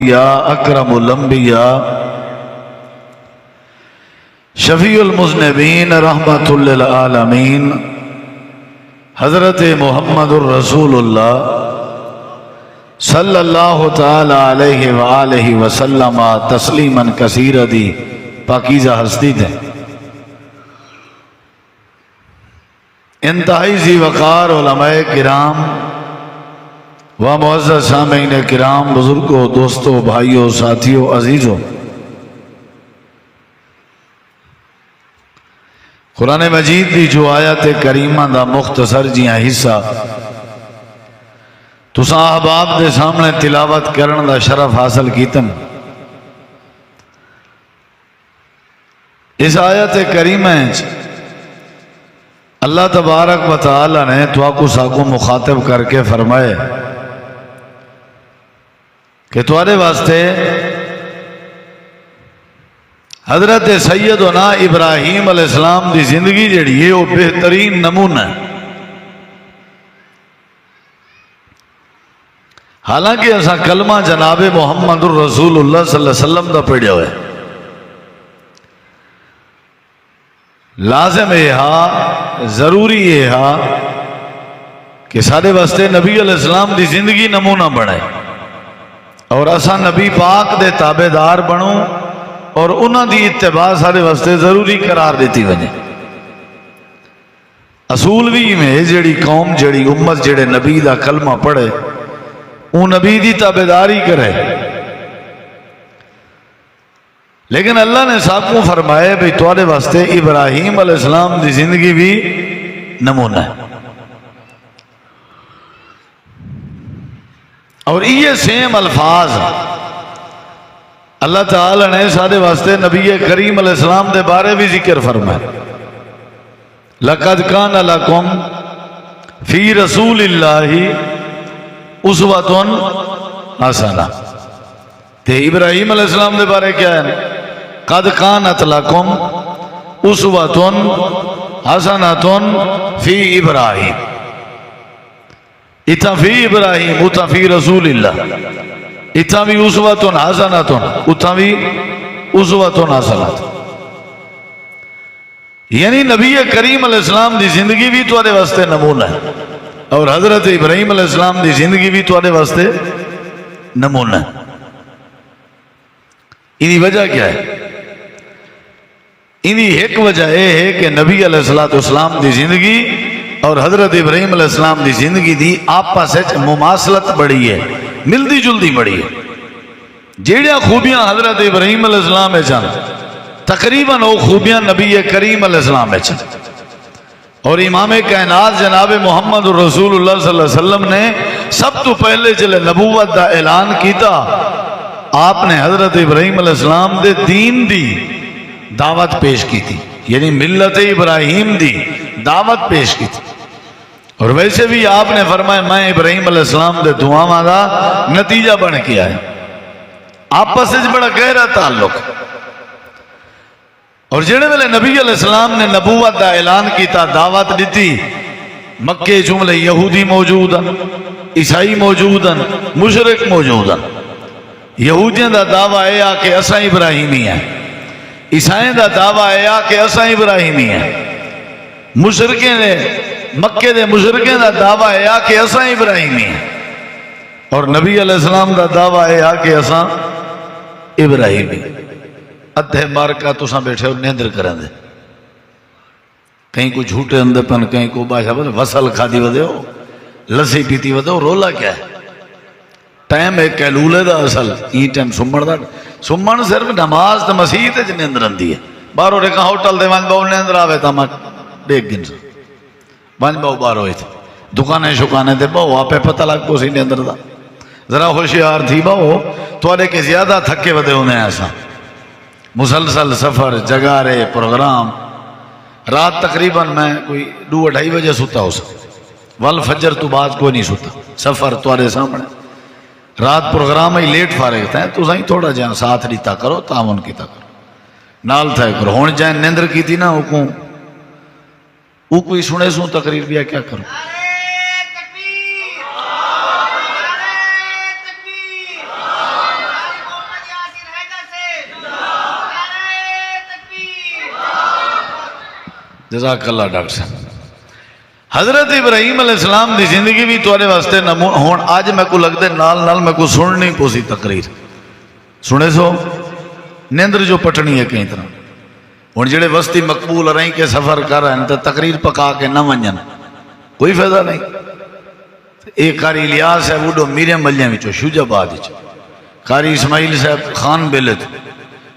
یا اکرم الانبیاء شفیع المذنبین رحمت للعالمین حضرت محمد الرسول اللہ صلی اللہ تعالی علیہ وآلہ وسلم تسلیما کثیرا دی پاکیزہ ہستی تھے، انتہائی ذی وقار علماء کرام و معزز سامعین کرام، بزرگوں، دوستوں، بھائیوں، ساتھیوں، عزیزوں، قرآن مجید دی جو آیت کریمہ دا مختصر جیاں حصہ تساں احباب دے سامنے تلاوت کرن دا شرف حاصل کیتن۔ اس آیت کریمہ اللہ تبارک و تعالی نے تواکو ساکو مخاطب کر کے فرمائے کہ تمہارے واسطے حضرت سیدنا ابراہیم علیہ السلام دی زندگی جڑی ہے وہ بہترین نمونہ ہے۔ حالانکہ ایسا کلمہ جناب محمد الرسول اللہ صلی اللہ علیہ وسلم دا پڑھیا ہوئے، لازم یہ ہا، ضروری یہ ہا کہ سارے واسطے نبی علیہ السلام دی زندگی نمونہ بڑھے اور اسا نبی پاک دے تابعدار بنوں اور انہاں دی اتباع سارے واسطے ضروری قرار دیتی وجہ۔ اصول بھی میں جڑی قوم جڑی امت جڑے نبی دا کلمہ پڑھے وہ نبی دی تابعداری کرے، لیکن اللہ نے صاحب کو فرمایا بھی تمہارے واسطے ابراہیم علیہ السلام دی زندگی بھی نمونہ ہے، اور یہ سیم الفاظ اللہ تعالی نے سارے واسطے نبی کریم علیہ السلام دے بارے بھی ذکر فرمایا۔ لَقَدْ كَانَ لَكُمْ فِي رَسُولِ اللَّهِ أُسْوَةٌ حَسَنَةٌ، تے ابراہیم علیہ السلام دے بارے کیا ہے؟ قَدْ كَانَتْ لَكُمْ أُسْوَةٌ حَسَنَةٌ فِي إِبْرَاهِيمَ، اتھا فی ابراہیم اتھا فی رسول اللہ، اتھا بھی اسوۃ حسنۃ اتھا بھی اسوۃ حسنۃ، یعنی نبی کریم علیہ السلام دی زندگی بھی تمہارے واسطے نمونہ ہے اور حضرت ابراہیم علیہ السلام دی زندگی بھی تمہارے واسطے نمونہ ہے۔ انہی وجہ کیا ہے؟ انہی ایک وجہ یہ ہے کہ نبی علیہ السلام دی زندگی اور حضرت ابراہیم علیہ السلام دی زندگی دی آپس مماثلت بڑی ہے، ملدی جلدی بڑی ہے۔ جیڑیاں خوبیاں حضرت ابراہیم علیہ السلام ہے چاند تقریباً وہ خوبیاں نبی کریم علیہ السلام ہے چاند، اور امام کائنات جناب محمد رسول اللہ صلی اللہ علیہ وسلم نے سب تو پہلے جلے نبوت دا اعلان کیتا، آپ نے حضرت ابراہیم علیہ السلام دے دین دی دعوت پیش کی تھی، یعنی ملت ابراہیم دی دعوت پیش کی تھی، اور ویسے بھی آپ نے فرمایا میں ابراہیم علیہ السلام دے دعاواں دا نتیجہ بن کے آئے، آپس سے بڑا گہرا تعلق۔ اور جڑے ویلے نبی علیہ السلام نے نبوت دا اعلان کیتا، دعوت دیتی، مکے جملے یہودی موجود ہیں، عیسائی موجود ہیں، مشرک موجود ہیں۔ یہودیاں دا دعویٰ ہے کہ اساں ابراہیمی ہیں، عیسائیں دا دعویٰ ہے کہ اساں ابراہیمی ہیں، مشرکیں نے مکے دے مشرکیں دا دعویٰ ہے کہ اساں ابراہیمی ہیں، اور نبی علیہ السلام دا دعویٰ ہے کہ اساں ابراہیمی۔ ادھے مارکا تساں بیٹھے ہو نیندر کریں دے، کہیں کو جھوٹے اندے پن، کہیں کو باشا بولے وصل کھادی ودے ہو، لسی پیتی ودے ہو، رولا کیا ہے؟ ٹائم ایک کہلولے دا اصل ای ٹائم سمڑ دا، سمڑ صرف نماز دا مسیح تے نیندر اندی ہے، بارو رکھا ہوٹل دے وان باؤ نیندر آوے تا ماں دیکھ گن سا وان باؤ بارو ہوئی تھے، دکانے شکانے دے باؤ آپ پتہ لگ پو سی نیندر دا، ذرا ہوشیار تھی باؤ توڑے کے زیادہ تھکے ودے ہونے ایسا، مسلسل سفر، جگارے، پروگرام، رات تقریباً میں کوئی 2-2:30 بجے سوتا ہو سکتا، والفجر تو بعد کوئی نہیں سوتا، سفر توڑے سامنے، رات پروگرام ہی لیٹ فارغ تھا، تو سائیں تھوڑا جہاں ساتھ لیتا کرو، تعاون کیتا کرو، نال تھا کرو، ہون جائیں نیندر کی تھی نا، وہ کوئی سنے سوں تقریر بیا کیا کرو۔ جزاک اللہ ڈاکٹر صاحب۔ حضرت ابراہیم علیہ السلام دی زندگی بھی تھوڑے واسطے نمونہ ہون آج میں کو لگتے نال میں کو سننی پوسی تقریر سنے سو نیندر جو پٹنی ہے کہیں طرح ہوں جڑے وسطی مقبول رہیں کے سفر کر رہے ہیں تو تقریر پکا کے نہ ونجن کوئی فائدہ نہیں۔ ایک قاری الیاس ہے وڈو میریم ملیاں وچوں شوجاباد وچ، قاری اسماعیل صاحب خان بیلت،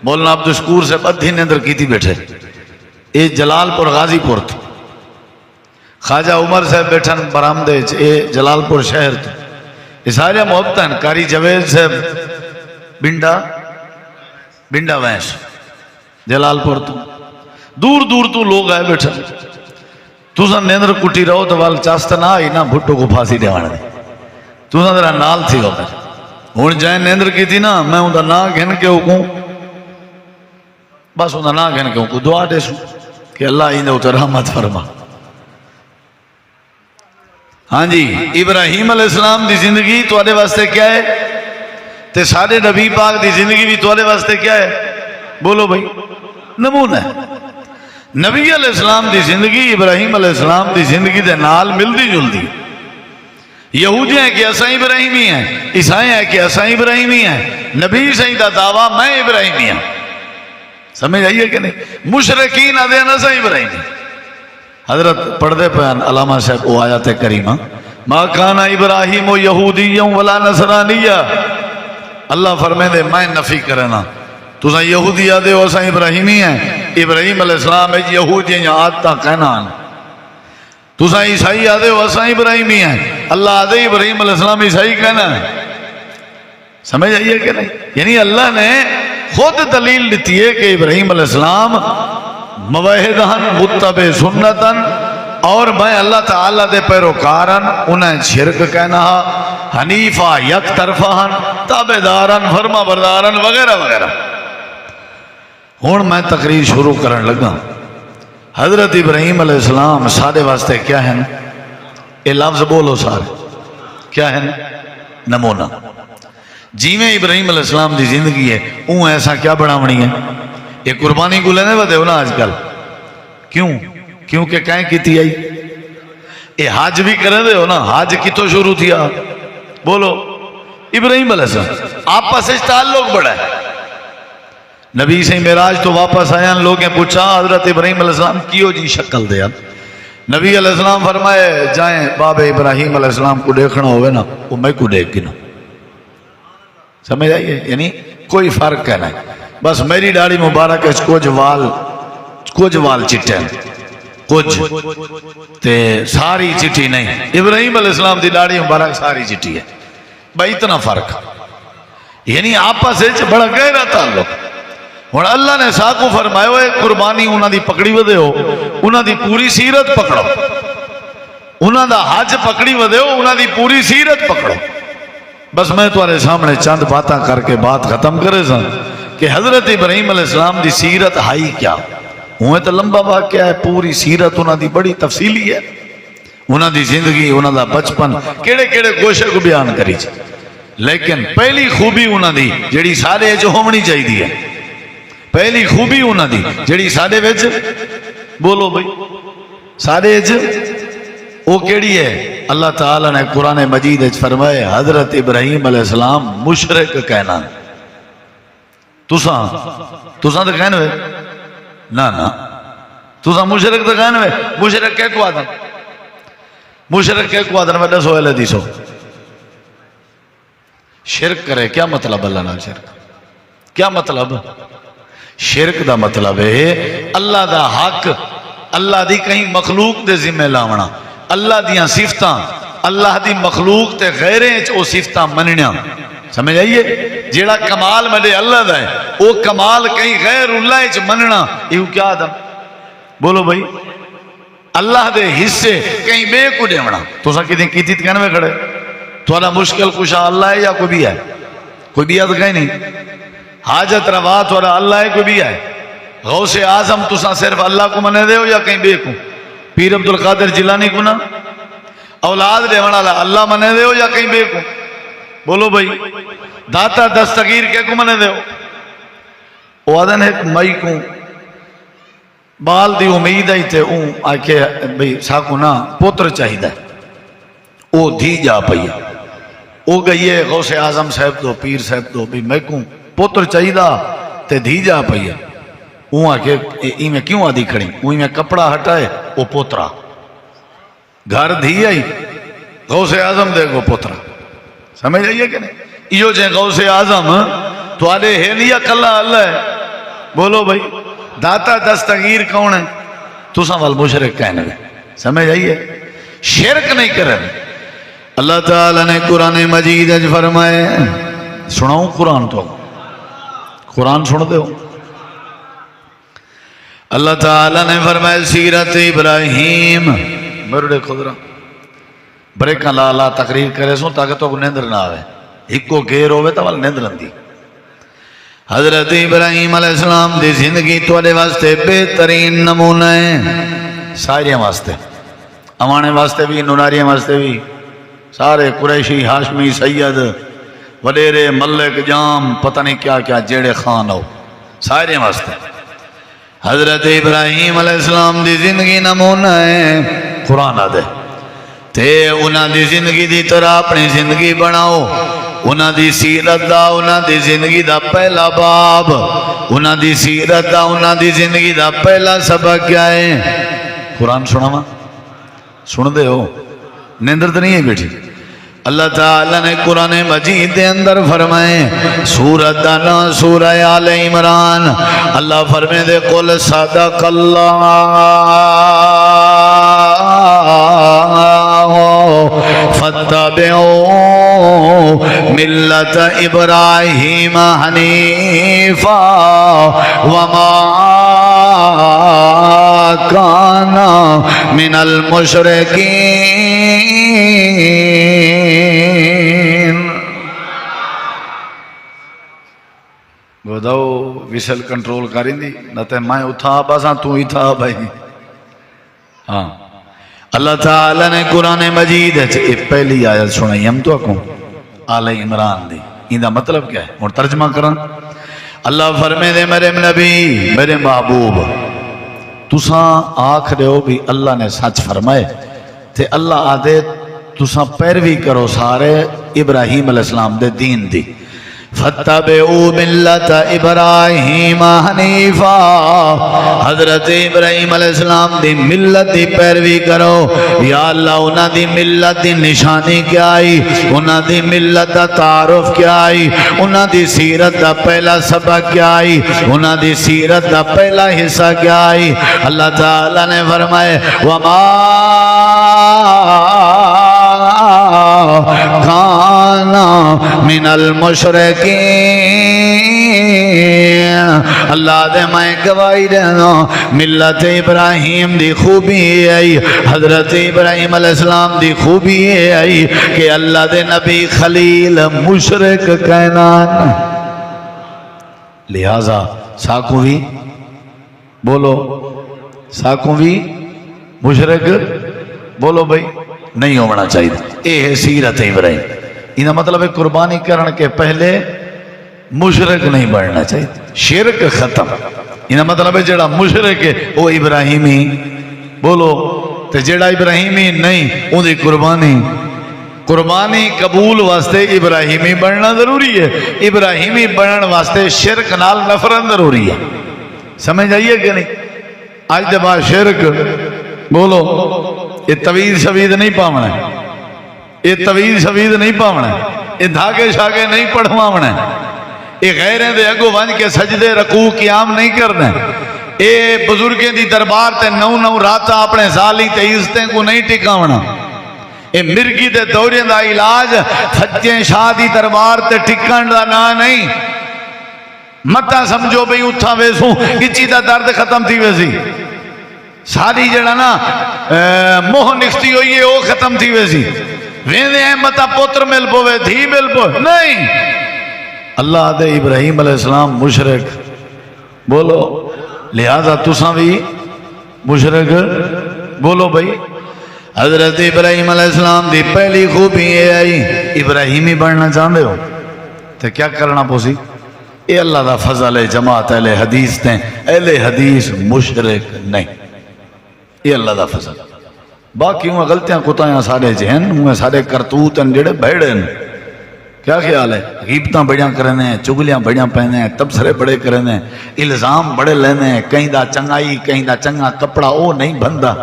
مولانا عبدالشکور صاحب ادھی نیندر کیتی بیٹھے، اے جلال پور غازی پور تو، خواجہ عمر صاحب بیٹھن برامدے اے جلال پور شہر تو، یہ سارے محبتاً قاری جوید صاحب بنڈا وینس جلال پور تو، دور دور تو لوگ آئے بیٹھے۔ تُساں نیندر کٹی رہو تو وال چاست نہ آئی نہ بھٹو کو پھانسی دیوانا دی، تُساں ذرا نال تھی ہو کر ہون جائیں نیندر کی تھی نا میں اندھا نا گھن کے حکوں بس اندھا نا گھن کے حکوں دعا دے سو کہ اللہ اندھا اتر رحمت فرما۔ ہاں جی ابراہیم علیہ السلام دی زندگی تواڈے واسطے کیا ہے تے سارے نبی پاک دی زندگی بھی تواڈے واسطے کیا ہے؟ بولو بھائی نمونہ ہے۔ نبی علیہ السلام دی زندگی ابراہیم علیہ السلام دی زندگی دے نال ملدی جلدی، یہودی ہیں کہ اساں ابراہیمی ہیں، عیسائی ہیں کہ اساں ابراہیمی ہیں، نبی صحیح دا دعویٰ میں ابراہیمی ہیں، سمجھ آئیے کہ نہیں؟ مشرکین آدھے نسا ابراہیمی۔ حضرت پڑھتے پہن علامہ صاحب وہ آیات کریمہ ما کان ابراہیم یہودیوں ولا نصرانیہ، اللہ فرمائے دے میں نفی کرنا تو یہودی آدھے ہو اساں ابراہیمی ہیں، ابراہیم علیہ السلام یہودی ہیں آدھتا کہنا تو عیسائی آدھے ہو اساں ابراہیمی ہیں، اللہ آدھے ابراہیم علیہ السلام عیسائی کہنا ہے، سمجھ آئیے کہ نہیں؟ یعنی اللہ نے خود دلیل دیتی ہے کہ ابراہیم علیہ السلام موحدان متبع سنتاً اور میں اللہ تعالیٰ دے پیروکارن انہیں شرک کہنا حنیفہ یک طرفہن تابدارن فرما بردارن وغیرہ وغیرہ۔ ہون میں تقریر شروع کرن لگا۔ حضرت ابراہیم علیہ السلام سارے واسطے کیا ہیں؟ اے لفظ بولو سارے کیا ہیں؟ نمونہ۔ جی میں ابراہیم علیہ السلام دی زندگی ہے اون ایسا کیا بڑھاونی ہے؟ یہ قربانی کو لینے بدے ہو نا آج کل، کیونکہ کہیں کیتی آئی یہ حاج بھی کریں دے ہو نا، حاج کی تو شروع تھی بولو ابراہیم علیہ السلام آپس اس تعلق بڑھا ہے۔ نبی سے معراج تو واپس آیا لوگوں نے پوچھا حضرت ابراہیم علیہ السلام کیوں جی شکل دیا؟ نبی علیہ السلام فرمائے جائیں باب ابراہیم علیہ السلام کو دیکھنا ہوئے نا وہ میں کو دیکھ گنا، سمجھ آئیے؟ یعنی کوئی فرق ہے نہیں، بس میری داڑھی مبارک ہے کچھ وال چٹے ہیں کچھ تے ساری چٹی نہیں، ابراہیم علیہ السلام دی داڑھی مبارک ساری چٹی ہے، بھائی اتنا فرق، یعنی آپس بڑا گہرا تعلق۔ اور اللہ نے ساکو فرمایا ہوئے قربانی انہاں دی پکڑی ودے ہو انہاں دی پوری سیرت پکڑو، انہاں دا حج پکڑی ودے ہو انہاں دی پوری سیرت پکڑو۔ بس میں تمہارے سامنے چند باتاں کر کے بات ختم کرے سن کہ حضرت ابراہیم علیہ السلام دی سیرت ہائی کیا ہوئے تو لمبا واقعہ ہے، پوری سیرت انہاں دی بڑی تفصیلی ہے، انہاں دی زندگی انہاں دا بچپن کیڑے کیڑے گوشے کو بیان کری چاہے، لیکن پہلی خوبی انہاں دی جڑی سارے جو ہونی چاہیے ہے، پہلی خوبی انہاں دی جڑی سارے وچ بولو بھائی سارے وہ کیڑی ہے؟ اللہ تعالیٰ نے قرآن مجید وچ فرمائے حضرت ابراہیم علیہ السلام مشرک کہنا، تساں تو کہنے ہوئے نا تساں مشرک تو کہنے ہوئے، مشرک کہہ کو آدھن، مشرک کہہ کو آدھن میں دسو اہل حدیثو شرک کرے کیا مطلب؟ اللہ نال شرک کیا مطلب؟ شرک دا مطلب ہے اللہ دا حق اللہ دی کہیں مخلوق دے ذمہ لاونا، اللہ دیاں صفتاں اللہ دی مخلوق تے غیریں او صفتاں مننیاں، سمجھ آئیے؟ جیڑا کمال ملے اللہ دا ہے وہ کمال کہیں غیر اللہ چ مننا، یہ کیا آدم؟ بولو بھائی اللہ دے حصے کہیں بے کو دیونا، تو سا کتنی کیتی کہنے میں کھڑے تھوڑا مشکل کشا اللہ ہے یا کوئی بھی ہے؟ کوئی بھی ہے تو کہیں نہیں، حاجت روا تھوڑا اللہ ہے کوئی بھی ہے؟ غوث اعظم تو سا صرف اللہ کو منے دے ہو یا کہیں بے کو؟ پیر عبدالقادر جیلانی کو نا اولاد دیونا اللہ منے دے ہو یا کہیں بے کو؟ بولو بھائی داتا دستگیر کے کو منے دے ہو؟ وہ آدھن ایک مئی کو بال دی امید ہے تے اون آکے بھئی ساکو نا پوتر چاہیدہ ہے، او دھی جا پئی او گئی ہے غوث اعظم صاحب دو پیر صاحب دو بھی میں کوں پوتر چاہیدہ تے دھی جا پئی ہے، اون آکے ای میں کیوں آدھی کھڑی، اون میں کپڑا ہٹائے او پوترا گھر دھی آئی غوث اعظم دے گو پوترا، سمجھ آئیے کہ نہیں؟ یہ جو غوث اعظم تو آلے ہے نہیں اکلہ اللہ ہے، بولو بھائی داتا دستگیر کون ہے؟ تو سوال مشرک کہنے گے، سمجھ آئیے شرک نہیں کریں۔ اللہ تعالیٰ نے قرآن مجید اج فرمائے، سناؤں قرآن تو قرآن سن دے ہو۔ اللہ تعالیٰ نے فرمائے سیرت ابراہیم مرڑے خدرہ بریکاں لا تقریر کرے سوں تاکہ تو نیندر نہ آوے، ایک کو گیر ہوئے تو وال نیندر اندی۔ حضرت ابراہیم علیہ السلام دی زندگی توڑے واسطے بہترین نمونہ ہے، ساریاں واسطے، امانے واسطے بھی، نناریاں واسطے بھی، سارے قریشی ہاشمی سید وڈیرے ملک جام پتہ نہیں کیا کیا جیڑے خان ہو، سارے واسطے حضرت ابراہیم علیہ السلام دی زندگی نمونہ ہے۔ قرآن آدھے تے انہاں دی زندگی دی طرح اپنی زندگی بناؤ، انہاں دی سیرت دا انہاں دی زندگی دا پہلا باب، انہاں دی سیرت دا انہاں دی زندگی دا پہلا سبق کیا ہے؟ قرآن سنا سن دے ہو، نیندر تو نہیں ہے بیٹھی۔ اللہ تعالیٰ نے قرآن مجید دے اندر فرمائے سورت دا نا سورہ آل عمران، اللہ فرمائے دے قل صدق اللہ فاتبعوا ملت ابراہیم حنیفا وما کان من المشرکین۔ بداؤ ویسل کنٹرول کریں دی نہ تے میں اتھا باساں تو ہی تھا بھائی۔ ہاں اللہ تعالیٰ نے قرآن مجید ہے پہلی آیت سنائی ہم تو اکوں آل عمران دی، اندہ مطلب کیا ہے اور ترجمہ کرن۔ اللہ فرمے دے میرے نبی میرے محبوب تساں آکھ دے ہو بھی اللہ نے سچ فرمائے تے اللہ آدھے تساں پیروی کرو سارے ابراہیم علیہ السلام دے دین دی، فَاتَّبِعُوا مِلَّةَ إِبْرَاهِيمَ حَنِيفًا، حضرت ابراہیم علیہ السلام دی ملت دی پیروی کرو۔ یا اللہ انہاں دی ملت دی نشانی کیا آئی، انہاں دی ملت دا تعارف کیا آئی، انہاں دی سیرت دا پہلا سبق کیا آئی، انہاں دی سیرت دا پہلا حصہ کیا آئی۔ اللہ تعالیٰ نے فرمائے وَمَا کَانَ مِنَ الْمُشْرِکِينَ، اللہ دے میں گواہی دینا ملت ابراہیم دی خوبی آئی، حضرت ابراہیم علیہ السلام دی خوبی آئی کہ اللہ دے نبی خلیل مشرک کائنات، لہذا ساکوں بھی بولو ساکوں بھی مشرک بولو بھائی نہیں ہونا چاہیے۔ اے ہے سیرت ابراہیم، انہا مطلب ہے قربانی کرن کے پہلے مشرک نہیں بڑھنا چاہیے، شرک ختم۔ انہا مطلب ہے جڑا مشرک ہے وہ ابراہیمی بولو تے جڑا ابراہیمی نہیں ان دی قربانی قبول واسطے ابراہیمی بڑھنا ضروری ہے، ابراہیمی بڑھن واسطے شرک نال نفرت ضروری ہے، سمجھ آئیے کہ نہیں؟ آج دے بعد شرک بولو یہ طویل شوید نہیں پاونا ہے، یہ طویل شوید نہیں پاونا ہے، یہ دھاگے شاگے نہیں پڑھواونا ہے، یہ غیریں دے اگو ونج کے سجدے رکوع قیام نہیں کرنا ہے، یہ بزرگیں دی دربار تے نو راتا اپنے ذالی تے عزتیں کو نہیں ٹکاونا، یہ مرگی دے دوریں دا علاج سچیں شاہ دی دربار تے ٹکن دا نا نہیں، متا سمجھو بھئی اتھا ویسوں کچی دا درد ختم تھی ویسی، ساری جڑا نا موہ نکھتی ہوئی ہے وہ ختم تھی ویسی، ویندے ہیں متا پوتر مل پوے دھی مل پوے نہیں۔ اللہ دے ابراہیم علیہ السلام مشرک بولو، لہذا تساں بھی مشرک بولو بھائی۔ حضرت ابراہیم علیہ السلام دی پہلی خوبی یہ آئی ابراہیمی بڑھنا چاہتے ہو تو کیا کرنا پوسی؟ یہ اللہ دا فضل ہے، جماعت اہل حدیث نے، اہل حدیث مشرک نہیں، یہ اللہ دا فضل۔ باقی ہوں غلطیاں کتایاں سارے جہن ہوں سارے کرتوت ہیں جڑے بھیڑے ہیں، کیا خیال ہے؟ غیبتاں بڑیاں کرنے ہیں، چگلیاں بڑیاں پہنے ہیں، تبصرے بڑے کرنے ہیں، الزام بڑے لینے ہیں، کہیں دا چنگائی کہیں دا چنگا کپڑا او نہیں بندہ،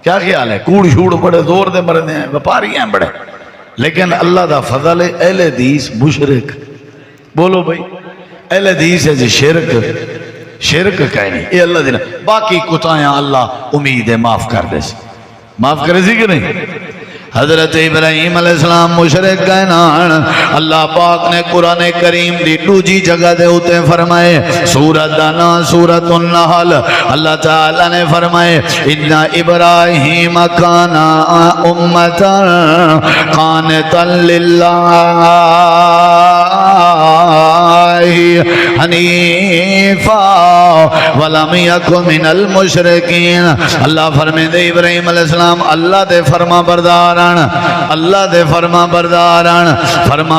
کیا خیال ہے؟ کوڑ شوڑ بڑے زور دے مرنے ہیں، وپاری ہیں بڑے، لیکن اللہ دا فضل ہے اہل حدیث مشرک۔ بولو بھائی اہل حدیث ہے جی شرک کہنی یہ اللہ دینا، باقی کتایاں اللہ امید ہے معاف کر دے سی، معاف کرے سی کہ نہیں؟ حضرت ابراہیم علیہ السلام مشرک کہنان اللہ پاک نے قرآن کریم دی دوجی جگہ دے ہوتے فرمائے، سورۃ دانا سورۃ النحل، اللہ تعالیٰ نے فرمائے ان ابراہیم کان امتا قانتا للہ حنیفا ولم یک من المشرکین۔ اللہ فرمائے دے ابراہیم علیہ السلام اللہ دے فرما برداران، اللہ دے فرما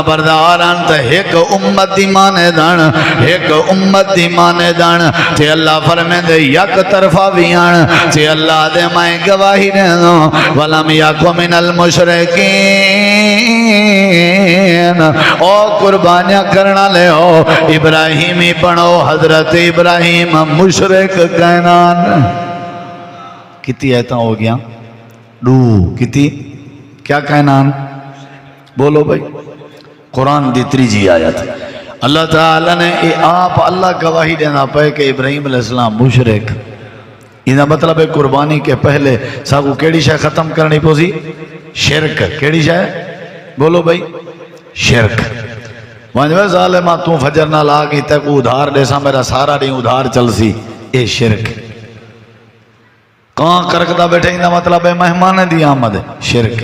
برداران تے ایک امت دی مانے دان، ایک امت دی مانے دان تے اللہ فرمائے دے یک طرفہ بیان تے اللہ دے مائیں گواہی دینو ولم یک من المشرکین۔ او قربانیاں کرنا لے ہو ابراہیمی بنو، حضرت ابراہیم مشرک کہنان۔ کتی ایتاں ہو گیا دو کتی کیا کہنان؟ بولو بھائی قرآن دی تریجی آیت اللہ تعالیٰ نے آپ اللہ گواہی دینا پائے کہ ابراہیم علیہ السلام مشرک، یہ مطلب ہے قربانی کے پہلے ساکو کیڑی شے ختم کرنی پوسی؟ شرک۔ کیڑی شے؟ بولو بھائی شرک۔ وانجوے ظالمہ تو فجر نہ لاگی تک ادھار دیسا میرا سارا نہیں ادھار چل سی، اے شرک۔ کہاں کرکتا بیٹھے ہی مطلب ہے مہمان دی آمد ہے، شرک۔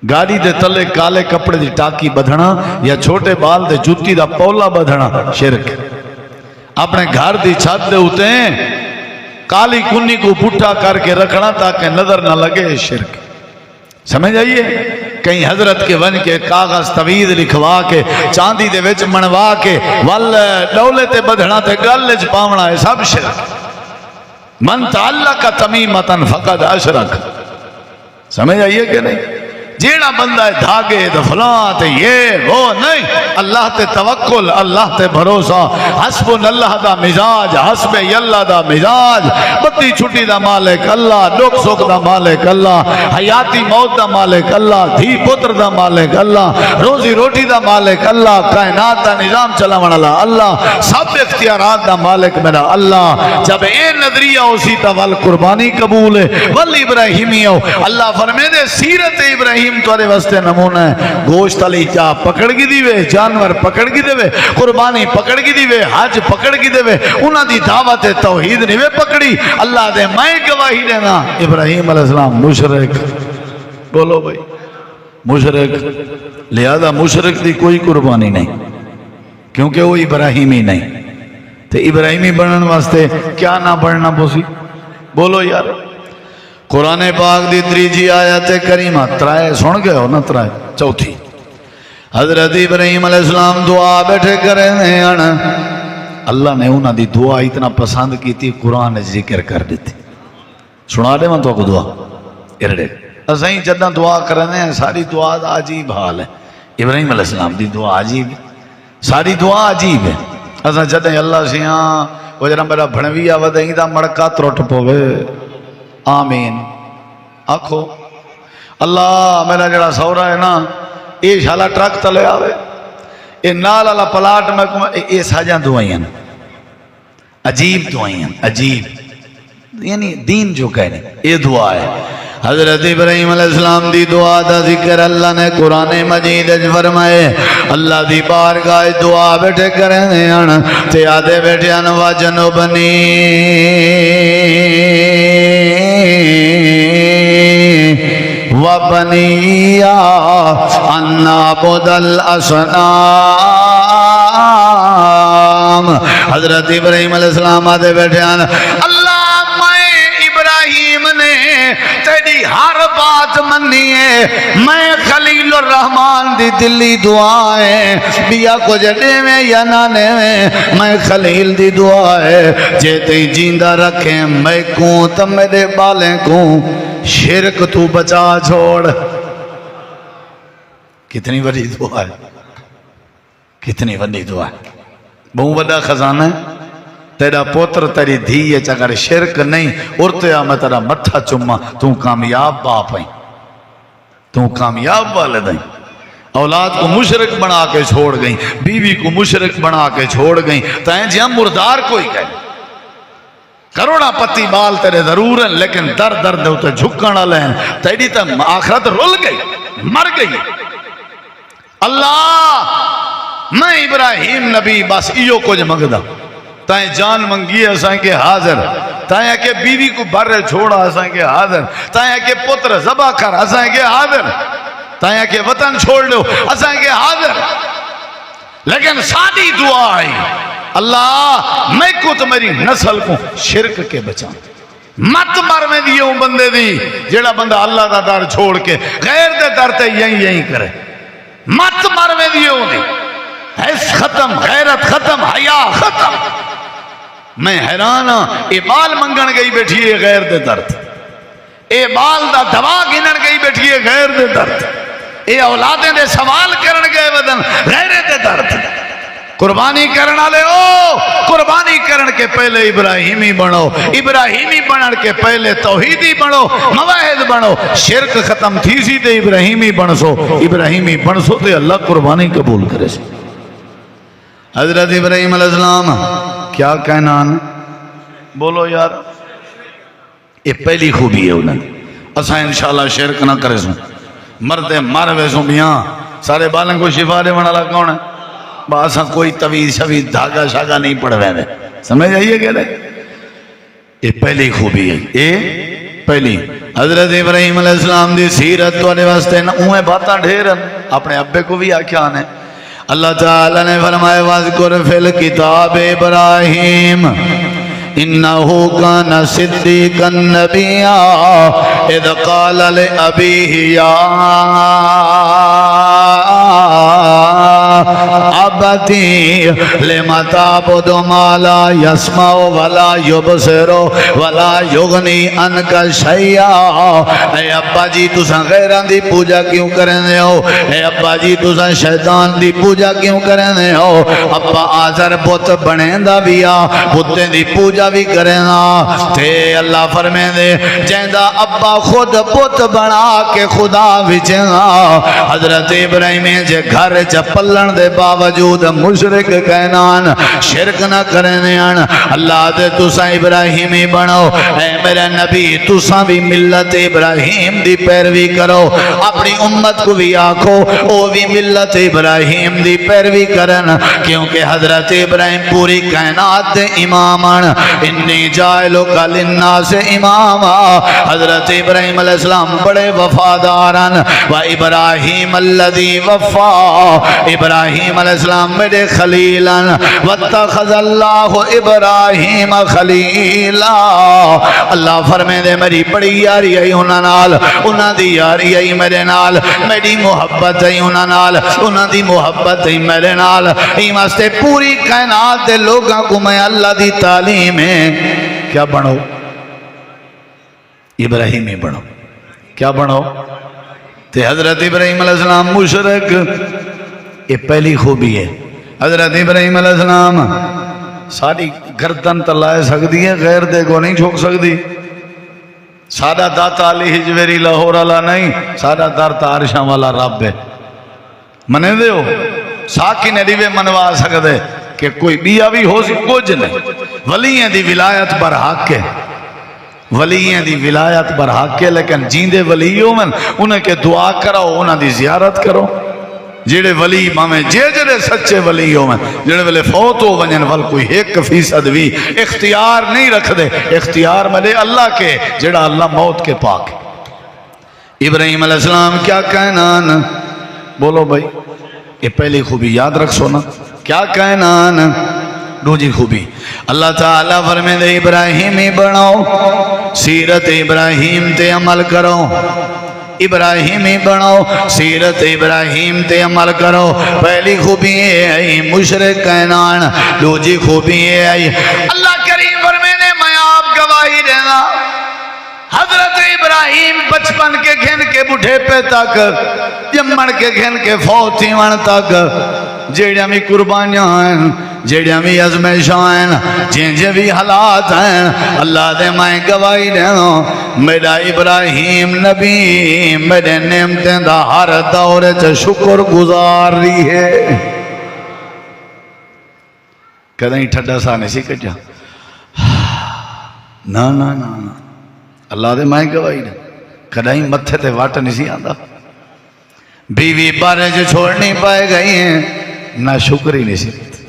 گاڑی دے تلے کالے کپڑے دی ٹاکی بدھنا یا چھوٹے بال دے جوتی دا پولا بدھنا، شرک۔ اپنے گھر دی چھت دے ہوتے ہیں کالی کنی کو پٹھا کر کے رکھنا تاکہ نظر نہ لگے، شرک۔ سمجھ آئیے؟ کہیں حضرت کے ون کے کاغذ طویل لکھوا کے چاندی دے وچ منوا کے ول ڈولے تے بدھنا تے گلج پاونا ہے، سب شرک۔ من تعلق تمیمتن فقد اشرک۔ سمجھ آئیے کہ نہیں؟ جیڑا بندہ ہے دھاگے دفلان تے یہ وہ نہیں، اللہ تے توکل، اللہ تے بھروسہ، حسب اللہ دا مزاج، حسب اللہ دا مزاج، بتی چھٹی دا مالک اللہ، دکھ سکھ دا مالک اللہ، حیاتی موت دا مالک اللہ، دھی پتر دا مالک اللہ، روزی روٹی دا مالک اللہ، کائنات دا نظام چلا والا اللہ، سب اختیارات دا مالک میرا اللہ۔ جب اے نظریہ اسی تا ول قربانی قبول ہے، ول ابراہیمی ہو، اللہ فرمائے دے سیرت ابراہیم تورے واسطے نمونہ ہے، گوشت علی چاہ پکڑ گی دیوے، جانور پکڑ گی دیوے، قربانی پکڑ گی دیوے، حج پکڑ گی دیوے، انہاں دی دعوت توحید نیوے پکڑی، اللہ دے میں گواہی دینا ابراہیم علیہ السلام مشرک۔ بولو بھائی مشرک، لہذا مشرک دی کوئی قربانی نہیں کیونکہ وہ ابراہیمی نہیں، تو ابراہیمی بنن واسطے کیا نہ بڑھنا پوسی؟ بولو یار۔ قرآن پاک دی تریجی آیت کریمہ ترائے سن گئے ہو نا؟ ترائے چوتھی حضرت ابراہیم علیہ السلام دعا بیٹھے کرے ہیں، اللہ نے انہاں دی دعا اتنا پسند کی تھی قرآن ذکر کر دیتی۔ سنا دے میں تو کو دعا ارڑے اسائیں جدہ دعا کرنے ہیں، ساری دعا دا عجیب حال ہے۔ ابراہیم علیہ السلام دی دعا عجیب ہے، ساری دعا عجیب ہے۔ اساں جدہ اللہ سے ہاں وہ جرہ میرا بھنوی آودہ دا مڑکا تروٹ پوے آمین آکھو اللہ میرا جڑا سورا ہے نا یہ شالا ٹرک تلے آوے، یہ نال اللہ پلاٹ میں یہ ساجاں دعائیں عجیب دعائیں عجیب، یعنی دین جو کہنے یہ دعا ہے۔ حضرت ابراہیم علیہ السلام دی دعا دا ذکر اللہ نے قرآن مجید فرمائے، اللہ دی بارگاہ دعا بیٹھے کرنے ہیں تے آدھے بیٹھے انوا جنوبنی وَبَنِيَّ أَن نَّعْبُدَ الْأَصْنَامَ۔ حضرت ابراہیم علیہ السلام آدھے بیٹھے اللہ میں ابراہیم نے تیری ہر بات منیے میں خلیل الرحمان دی دلی دعا ہے بیا کو جڑے میں یا نانے میں خلیل دی دعا ہے جے تی جیندہ رکھیں میں کوں تم میرے بالیں کوں شرک تو بچا چھوڑ. کتنی بڑی دعا ہے, کتنی بڑی دعا ہے. بہت بڑا خزانہ ہے. تیرا پوتر تیری دھی اگر شرک نہیں ارتیا میں تیرا متھا چما تو کامیاب باپ ہیں, تو کامیاب والدین. اولاد کو مشرک بنا کے چھوڑ گئیں, بیوی کو مشرک بنا کے چھوڑ گئیں, تائیں جی ہم مردار کوئی کہیں کروڑا پتی بال تیرے ضرور ہیں لیکن در در دے ہوتے جھکانا لین تیری تا آخرت رول گئی مر گئی. اللہ میں ابراہیم نبی بس ایو کچھ مگدہ تائیں جان منگی اسائیں کے حاضر, تائیں کہ بیوی کو بر چھوڑا اسائیں کے حاضر, تائیں کہ پتر ذبح کر اسائیں کے حاضر, تائیں کہ وطن چھوڑ لو اسائیں کے حاضر. لیکن سادی دعا آئی اللہ میں کو تو میری نسل کو شرک کے بچا مت مر میں دیئے ہوں بندے دی جیڑا بندہ اللہ دا در چھوڑ کے غیر دے در تے یہیں کرے. مت مر میں دیئے ہوں دی حیث ختم, غیرت ختم, حیا ختم. میں حیران ہاں اے بال منگن گئی بیٹھی ہے غیر دے درد, اے بال دا دوا گنن گئی بیٹھی ہے غیر دے درد, اے اولادیں دے سوال کرن گئے ودن غیر دے درد. قربانی کرنا لے او قربانی کرن کے پہلے ابراہیمی بنو, ابراہیمی بنن کے پہلے توحیدی بنو, مواحد بنو. شرک ختم تھی سی تے ابراہیمی بنسو, ابراہیمی بنسو تے اللہ قربانی قبول کرے سی. حضرت ابراہیم علیہ السلام کیا کہنا ہے بولو یار, یہ پہلی خوبی ہے انہیں. اساں انشاءاللہ شرک نہ کرے سوں, مردے مر ویسوں بیاں سارے بالوں کو شفا دے والا کون ہے؟ باسا کوئی طویز شویز دھاگا شاگا نہیں پڑھوے دے. سمجھ آئیے کہہ رہے یہ پہلی خوبی ہے. یہ پہلی حضرت ابراہیم علیہ السلام دی سیرت تو آنے واسطے اوہیں باتاں ڈھیر اپنے ابے کو بھی آکھیا آنے. اللہ تعالیٰ نے فرمائے وَاذْكُرْ فِي الْكِتَابِ إِبْرَاهِيمَ إِنَّهُ كَانَ صِدِّيقًا نَبِيًّا إِذْ قَالَ لِأَبِيهِ يَا أَبَتِ لِمَ تَعْبُدُ مَا لَا يَسْمَعُ وَلَا يُبْصِرُ وَلَا يُغْنِي عَنْكَ شَيْئًا. اے ابا جی تساں غیران دی پوجا کیوں کریں دے ہو؟ اے ابا جی تساں شیطان دی پوجا کیوں کریں دے ہو؟ ابا آزر بت بنیں دا بیا بتیں دی پوجا بھی کریں دا تے اللہ فرمیں دے جیندہ ابا خود بت بنا کے خدا وچنا. حضرت ابراہیم جے گھر چپلن دے باوجود مشرک کہنان شرک نہ کرنے آن. اللہ دے تساں ابراہیمی بنو, اے میرے نبی تساں بھی ملت ابراہیم دی پیروی کرو, اپنی امت کو بھی آکھو او بھی ملت ابراہیم دی پیروی کرن, کیونکہ حضرت ابراہیم پوری کائنات دے امامن. انی جائلک للناس اماما. حضرت ابراہیم علیہ السلام بڑے وفادارن. و ابراہیم الذی وفا, ابراہیم علیہ السلام میرے خلیلن. واتخذ اللہ ابراہیم خلیلا. اللہ فرمے دے میری بڑی یاری آئی انہاں نال, انہاں دی یاری آئی میرے نال, میری محبت آئی انہاں نال, انہاں دی محبت آئی میرے نال. ایماستے پوری کائنات دے لوگاں کو میں اللہ دی تعلیم ہے کیا بنو؟ ابراہیمی بنو. کیا بنو؟ تے حضرت ابراہیم علیہ السلام مشرک, یہ پہلی خوبی ہے. حضرت ابراہیم علیہ السلام ساری گردن تلائے سکتی ہے, غیر دے کو نہیں چھوک سکتی. سادہ داتا علی ہجویری لاہور والا نہیں, سادہ دارتا عرشاں والا رب ہے. منے دے ہو ساکی نے دیوے منوا سکتے کہ کوئی بیا بھی ہو سی کچھ نہیں. ولییں دی ولایت برحق ہے, ولییں دی ولایت برحق ہے, لیکن جیندے ولیوں میں انہیں کہ دعا کرو, انہیں دی زیارت کرو. جڑے ولی مامے جڑے سچے ولیوں میں جڑے ولی فوت ہو ونجن ول کوئی 1% بھی اختیار نہیں رکھ دے. اختیار ملے اللہ کے جڑا اللہ موت کے پاک. ابراہیم علیہ السلام کیا کہنان بولو بھائی, یہ پہلی خوبی یاد رکھ سونا. کیا کہنان؟ دوسری خوبی اللہ تعالیٰ فرمائے دے ابراہیمی بناؤ سیرت ابراہیم تے عمل کرو، ابراہیمی بنو، سیرت ابراہیم تے عمل کرو۔ پہلی خوبی یہ آئی مشرک کہنان، دوجی خوبی یہ آئی اللہ کریم فرمینے میں آپ گواہی دینا حضرت ابراہیم بچپن کے گھن کے بڑھے پہ تک، جمن کے گھن کے فوت تھیون تک، جیڑیاں بھی قربانیاں ہیں، جیڑیاں بھی ازمائشاں ہیں، جن بھی حالات ہیں، اللہ دے میں گواہی دینا میرا ابراہیم نبی میرے نعمتیں دا ہر دور چ شکر گزار رہی ہے۔ کدیں ٹھڈا سا نہیں سی کٹیا، نا نا نا نا، اللہ دے میں گواہی دے کدیں متھے تے واٹ نہیں سی آندا۔ بیوی بارے جو چھوڑنی پائے گئی ہیں، نہ شکری نہیں سی کیتی،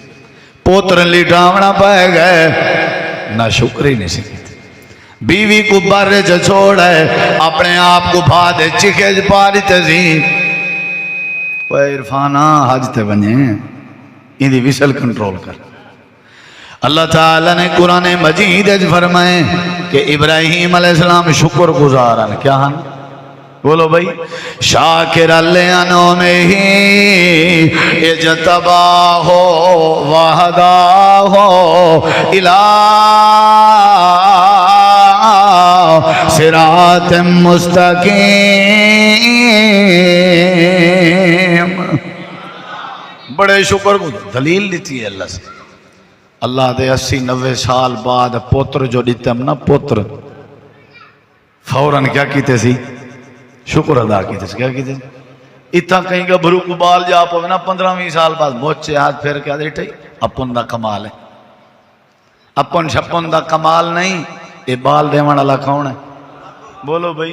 پوتر لٹاونا پائے گئے، نہ شکری نہیں سی کیتی۔ بیوی کو بارے جو چھوڑ ہے، اپنے آپ کو بھا دے چکے جو پاری تزی، وہ عرفانہ حج تے بنیں ان دی ویسل کنٹرول کر۔ اللہ تعالیٰ نے قرآن مجید فرمائے کہ ابراہیم علیہ السلام شکر گزارن، کیا ہن بولو بھائی، شاکر لِأَنْعُمِهِ اجتباہ وہداہ الہ صراط مستقیم۔ بڑے شکر کو دلیل دیتی ہے اللہ سے۔ اللہ دے 80-90 سال بعد پوتر جو دیتم نا، پوتر فوراً کیا کیتے سی؟ شکر ادا کیتے سی۔ کیا کیتے سی؟ اتنا کہیں گا بھرو کو بال جا پوے نا 15 سال بعد موچے ہاتھ پھر کیا دیٹھے اپن دا کمال ہے، اپن شپن دا کمال نہیں۔ یہ بال دیوان اللہ کون ہے؟ بولو بھائی،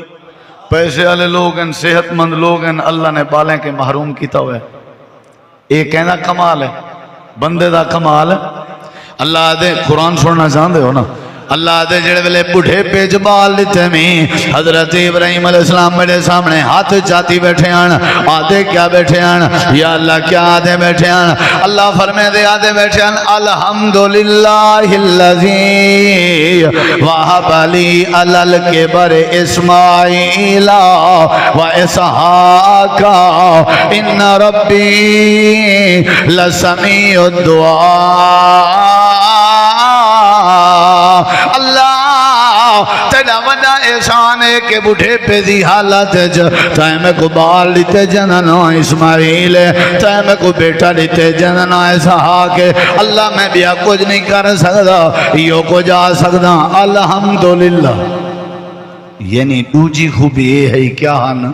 پیسے والے لوگ ہیں، صحت مند لوگ ہیں، اللہ نے بالیں کے محروم کیتا ہوئے، یہ کہنا کمال ہے، بندے دا کمال ہے۔ اللہ دے قرآن سننا چاہتے ہو نا، اللہ دے جڑے ویلے بڑھے پہ جبال لیتے میں حضرت ابراہیم علیہ السلام میرے سامنے ہاتھ چاہتی بیٹھے ہیں، آدھے کیا بیٹھے ہیں یا اللہ کیا آدھے بیٹھے ہیں؟ اللہ فرمے دے آدھے بیٹھے ہیں الحمدللہ الذی وہب لی علی الکبر اسماعیل و اسحاق ان ربی لسمیع الدعاء۔ اللہ تیرا وڈا احسان ہے کہ بڑھے پہ دی حالت تائیں میں کو بال دیتے جننا اسماعیل، تائیں میں کو بیٹا دیتے جننا اسحاق۔ اللہ میں بیا کچھ نہیں کر سکتا، یو کو جا سکتا الحمدللہ۔ یعنی دوجی خوبی یہ ہے کیا حال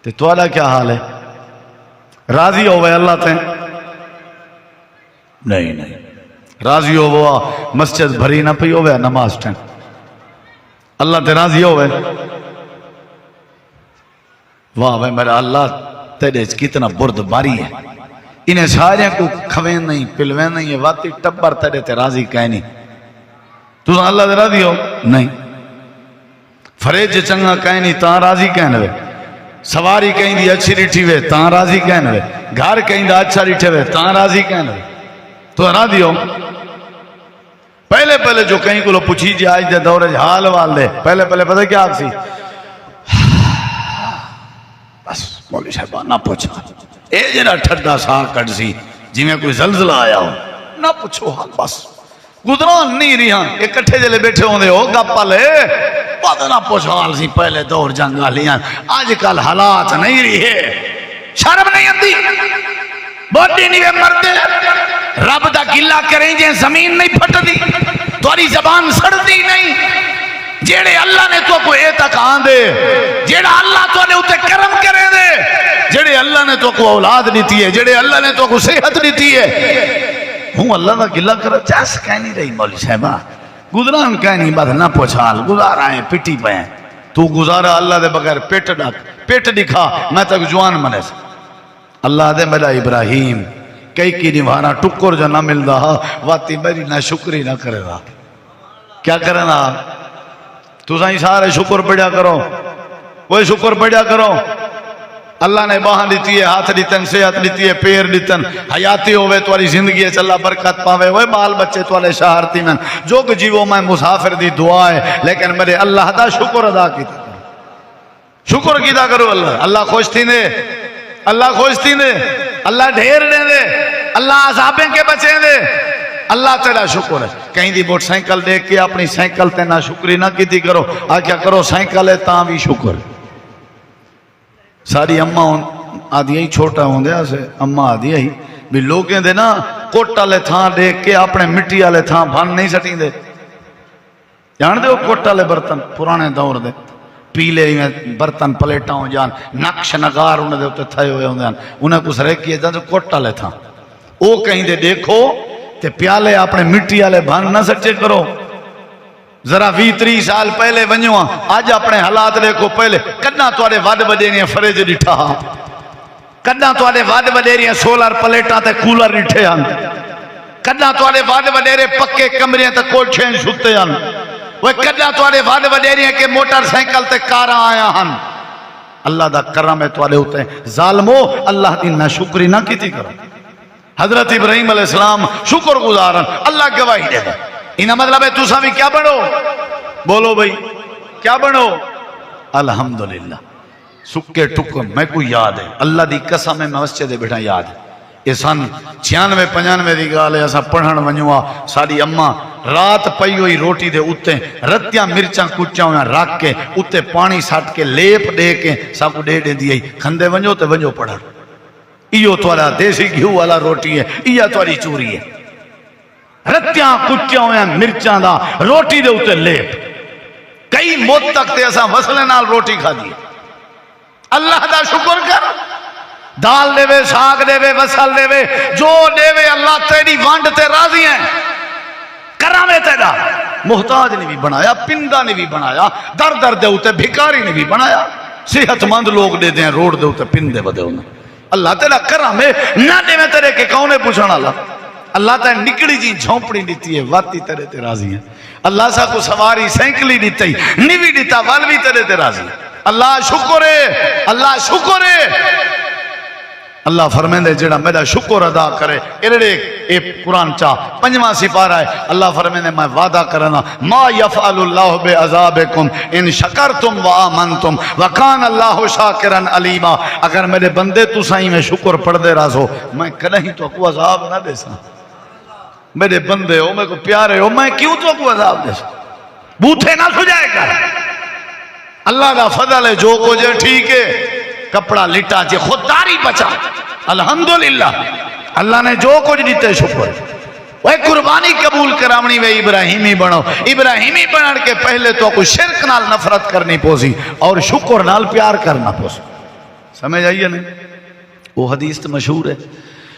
تے توالا کیا حال ہے؟ راضی ہوئے اللہ تے؟ نہیں نہیں، راضی ہوا مسجد بھری نہ پئی ہوئے نماز ٹائم، اللہ تے راضی ہوئے؟ واہ بھائی میرا اللہ تیرے کتنا برد باری ہے، انہیں سارے کو کھویں نہیں پلویں نہیں ہے، واتی ٹبر تیرے تے راضی کہیں نہیں، تو اللہ تے راضی ہو؟ نہیں۔ فریج چنگا کہیں نہیں تاں راضی کہیں ہوئے، سواری کہیں دی اچھی ریٹھی ہوئے تاں راضی کہیں ہوئے، گھر کہیں دا اچھا ریٹھے ہوئے تاں راضی کہیں ہوئے، تو راضی ہو؟ پہلے جو کہیں کو لو پوچھی جی آج دے دور حال وال دے، پہلے پتہ کیا آگ سی؟ بس مولوی صاحبہ نہ پوچھا، اے جنہ ٹھڈا سا کٹ سی جی میں کوئی زلزلہ آیا ہو، نہ پوچھو حال، بس گزران نہیں رہا، اکٹھے جلے بیٹھے ہوندے ہو گپا لے بات نہ پوچھو حال سی۔ پہلے دور جنگا لیاں، آج کل حالات نہیں رہے، شرم نہیں آتی، بوڈی نہیں مردے، رب دا گلہ کریں جے زمین نہیں پھٹ دی، تواری زبان سڑتی نہیں، جیڑے اللہ نے تو کو اے تک آن دے، جیڑا اللہ تو نے اتے کرم کرے دے، جیڑے اللہ نے تو کو اولاد دیتی ہے، جیڑے اللہ نے تو کو صحت دیتی ہے، ہوں اللہ دا گلہ کرو چاس کہیں نہیں رہی مولوی صاحبہ، گزران کہیں نہیں بات نہ پوچھال، گزارا ہیں پٹی پہ ہیں، تو گزارا اللہ دے بغیر پیٹ دکھا میں تک جوان منے سے۔ اللہ دے میرا ابراہیم کئی کی نبھانا ٹکر جو نہ مل رہا واتی میری نہ شکری نہ کرے رہا، کیا کرے رہا؟ تو سائیں سارے شکر پڑیا کرو، کوئی شکر پڑیا کرو، اللہ نے باہاں دیتی ہے، ہاتھ دیتن، صحت دیتی ہے، پیر دیتن، حیاتی ہوئے تمہاری زندگی چ اللہ برکت پاوے، وہ بال بچے تمہارے شہرتی میں جو کہ جیو میں مسافر دی دعا ہے، لیکن میرے اللہ دا شکر ادا کیتا کرو، شکر کیتا کرو اللہ، اللہ خوش تھی نے، اللہ خوش تھی نے، اللہ ڈھیر دے دے، اللہ عذابیں کے بچیں دے، اللہ تیرا شکر ہے۔ کہیں دی موٹر سائیکل دیکھ کے اپنی سائیکل تے نہ شکری نہ کیتی کرو، کیا کرو سائیکل ہے تاں بھی شکر۔ ساری اماں آدھی ہی چھوٹا ہوندے سے اماں آدھی ہی بھی لوگیں دے نا کوٹ والے تھان دیکھ کے اپنے مٹی والے تھان بھن نہیں سٹیں دے، جان دے وہ کوٹ والے برتن پرانے دور دے پیلے برتن پلیٹاں ہو جان نقش نگار انہیں دے اتنے تھے ہوئے ہوندے انہیں کچھ رہ کیے جان کوٹ والے تھان وہ کہیں دے دیکھو تے پیالے اپنے مٹی والے بھن نہ سچے کرو۔ ذرا 20-30 سال پہلے ونجو آج اپنے حالات دیکھو، پہلے کداں تواڈے وڈ وڈیریاں فریج ڈٹھا، کداں تواڈے وڈ وڈیریاں سولر پلیٹاں تے کولر ڈٹھے ہن، کداں تواڈے وڈ وڈیرے پکے کمرے تے کوٹھیاں ستے ہن، وہ کداں تواڈے وڈ وڈیریاں کے موٹر سائیکل تے کاراں آیا ہن۔ اللہ دا کرم ہے تواڈے اوتے، ظالمو اللہ دی ناشکری نہ کیتی کرو۔ حضرت ابراہیم علیہ السلام شکر گزارن، اللہ گواہی دے گا۔ انہا مطلب ہے تُسا بھی کیا بنو؟ بولو بھئی کیا بنو؟ الحمدللہ سکے ٹکن میں کو یاد ہے، اللہ دی قسم میں مسجد دے بیٹھا یاد ہے، یہ سن 96-95 دی گال ہے، ایسا پڑھن ونجوا ساری اماں رات پئی ہوئی روٹی دے اتے رتیاں مرچاں کچاں ہویاں رکھ کے اتے پانی سٹ کے لیپ دے کے سب دے دی کھندے ونجو تے ونجو پڑھن، ایو توالا دیسی گھیو والا روٹی ہے، ایہ تواری چوری ہے، رتیاں کچیاں ہویاں مرچاں دا روٹی دے اتے لیپ، کئی موت تک تے ایسا وصلے نال روٹی کھا دی۔ اللہ دا شکر کر، دال دے وے ساگ دے وے وصل دے وے جو دے وے اللہ تیری وانڈ تے راضی ہیں، کرم ہے تیرا، محتاج نے بھی بنایا، پنڈا نے بھی بنایا، در در دے اتے بھکاری نے بھی بنایا، صحت مند لوگ دے دیں روڈ دے اتے پندے بدے انہیں، اللہ تیرا کرم ہے، نہ دے میں تیرے کے کونے پوچھنا اللہ، اللہ تعالی نکڑی جی جھونپڑی دیتی ہے واتی تیرے تے راضی ہیں، اللہ سا کو سواری سینکلی دیتا ہی نیوی دیتا والوی تیرے تے راضی ہیں، اللہ شکر ہے، اللہ شکر ہے۔ اللہ فرمیندے جڑا میرا شکر ادا کرے، اے قرآن چاہ 5واں سپارہ ہے، اللہ فرمیندے میں وعدہ کرنا ما یفعل اللہ بعذابکم ان شکرتم وآمنتم وکان اللہ شاکرا علیما، اگر میرے بندے تو سائیں میں شکر پڑھ دے رہا میں کہیں تو کو عذاب نہ دے سا، میرے بندے ہو میں کو پیارے ہو میں کیوں تو کو عذاب دے سا، بوتھے نہ سجائے کر، اللہ دا فضل ہے جو کو جے ٹھیک ہے، کپڑا لٹا جے خودداری بچا، الحمدللہ اللہ نے جو کچھ دیتے شکر، وہ قربانی قبول کرامنی وے ابراہیمی بنو، ابراہیمی بنن کے پہلے تو کوئی شرک نال نفرت کرنی پوسی اور شکر نال پیار کرنا پوسی، سمجھ آئیے نہیں؟ وہ حدیث تو مشہور ہے،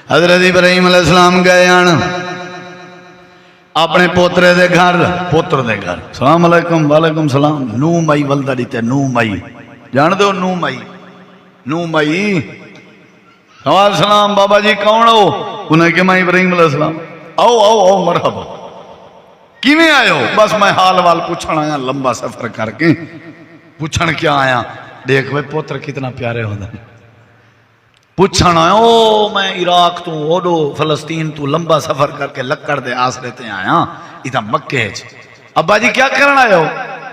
حضرت ابراہیم علیہ السلام گئے آن اپنے پوترے دے گھر، پوتر دے گھر، السلام علیکم وعلیکم السلام، 9 مئی ولدہ دیتے، 9 مئی جان دو 9 مئی، 9 مئی سوال سلام بابا جی کون ہو؟ انہیں کہ میں ابراہیم علیہ السلام، آؤ آؤ آؤ مرحبا، کیویں آئے ہو؟ بس میں حال وال پوچھن آیا، لمبا سفر کر کے پوچھن کیا آیا، دیکھ وہ پوتر کتنا پیارے ہوتا ہے، پوچھن آیا او میں عراق تو اوڈو فلسطین تو لمبا سفر کر کے لکڑ دے آسرے تے آیا ادھا مکے چ، ابا جی کیا کرنا آئے ہو؟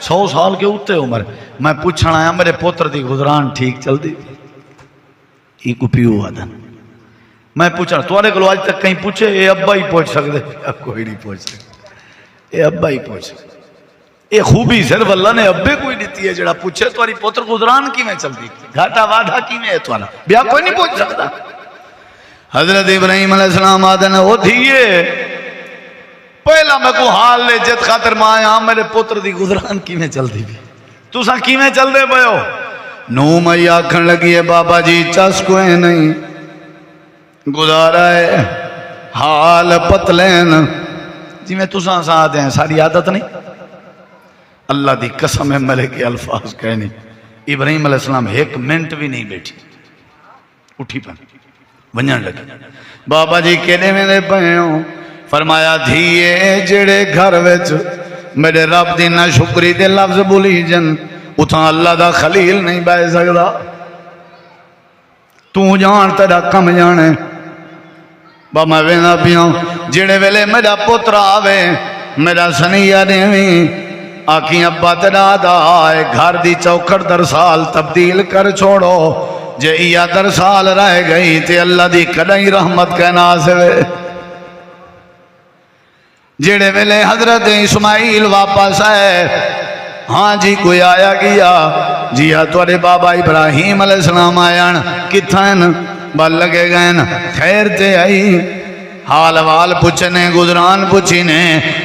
100 سال کے اتے عمر، میں پوچھن آیا میرے پوتر دی گزران ٹھیک چل دی، یہ کو پیو آدھا، میں پوچھنا توارے کو آج تک کہیں پوچھے اے ابا ہی پوچھ سکتے، کوئی نہیں پوچھ سکتے، اے ابا ہی پوچھ سکتے، اے خوبی صرف اللہ نے ابے کوئی دیتی ہے جڑا پوچھے تواری پوتر گزران کی میں چلتی، گھاٹا وعدہ کی میں ہے توارا، بیا کوئی نہیں پوچھ سکتا۔ حضرت ابراہیم علیہ السلام آدھا وہ دھیئے پہلا میں کو حال لے جت خاطر ماں آیا میرے پوتر دی گزران کی میں چلتی بھی، تو ساں کی میں چل دے بھائیو؟ 9 مئی آکھن لگی ہے بابا جی چس کوئے نہیں گزارا ہے حال پتلین جی میں تساں ساتھ ہیں ساری عادت نہیں، اللہ دی قسم ہے ملے کے الفاظ کہنے، ابراہیم علیہ السلام 1 منٹ بھی نہیں بیٹھی، اٹھی پہ ونجن لگی، بابا جی کہنے میں نے پہنوں، فرمایا دھیئے جڑے گھر وچ میرے رب دی نہ شکری دے لفظ بولی جن اتھا اللہ دا خلیل نہیں بائے سکتا، تو جان تیرا کم جانے با میں وینا پیاں جڑے ویلے میرا پتر آوے میرا سنیا دیویں آکھی ابا تیرا دا آئے گھر دی چوکھڑ در سال تبدیل کر چھوڑو جے یا در سال رہ گئی تے اللہ دی کدائی رحمت کہنا سے جڑے ویلے حضرت اسماعیل واپس آئے ہاں جی کوئی آیا گیا جی ہاں توڑے بابا ابراہیم علیہ السلام آیاں کتھائن بل لگے گئن خیر تے آئی حال وال پوچھنے گزران پوچھنے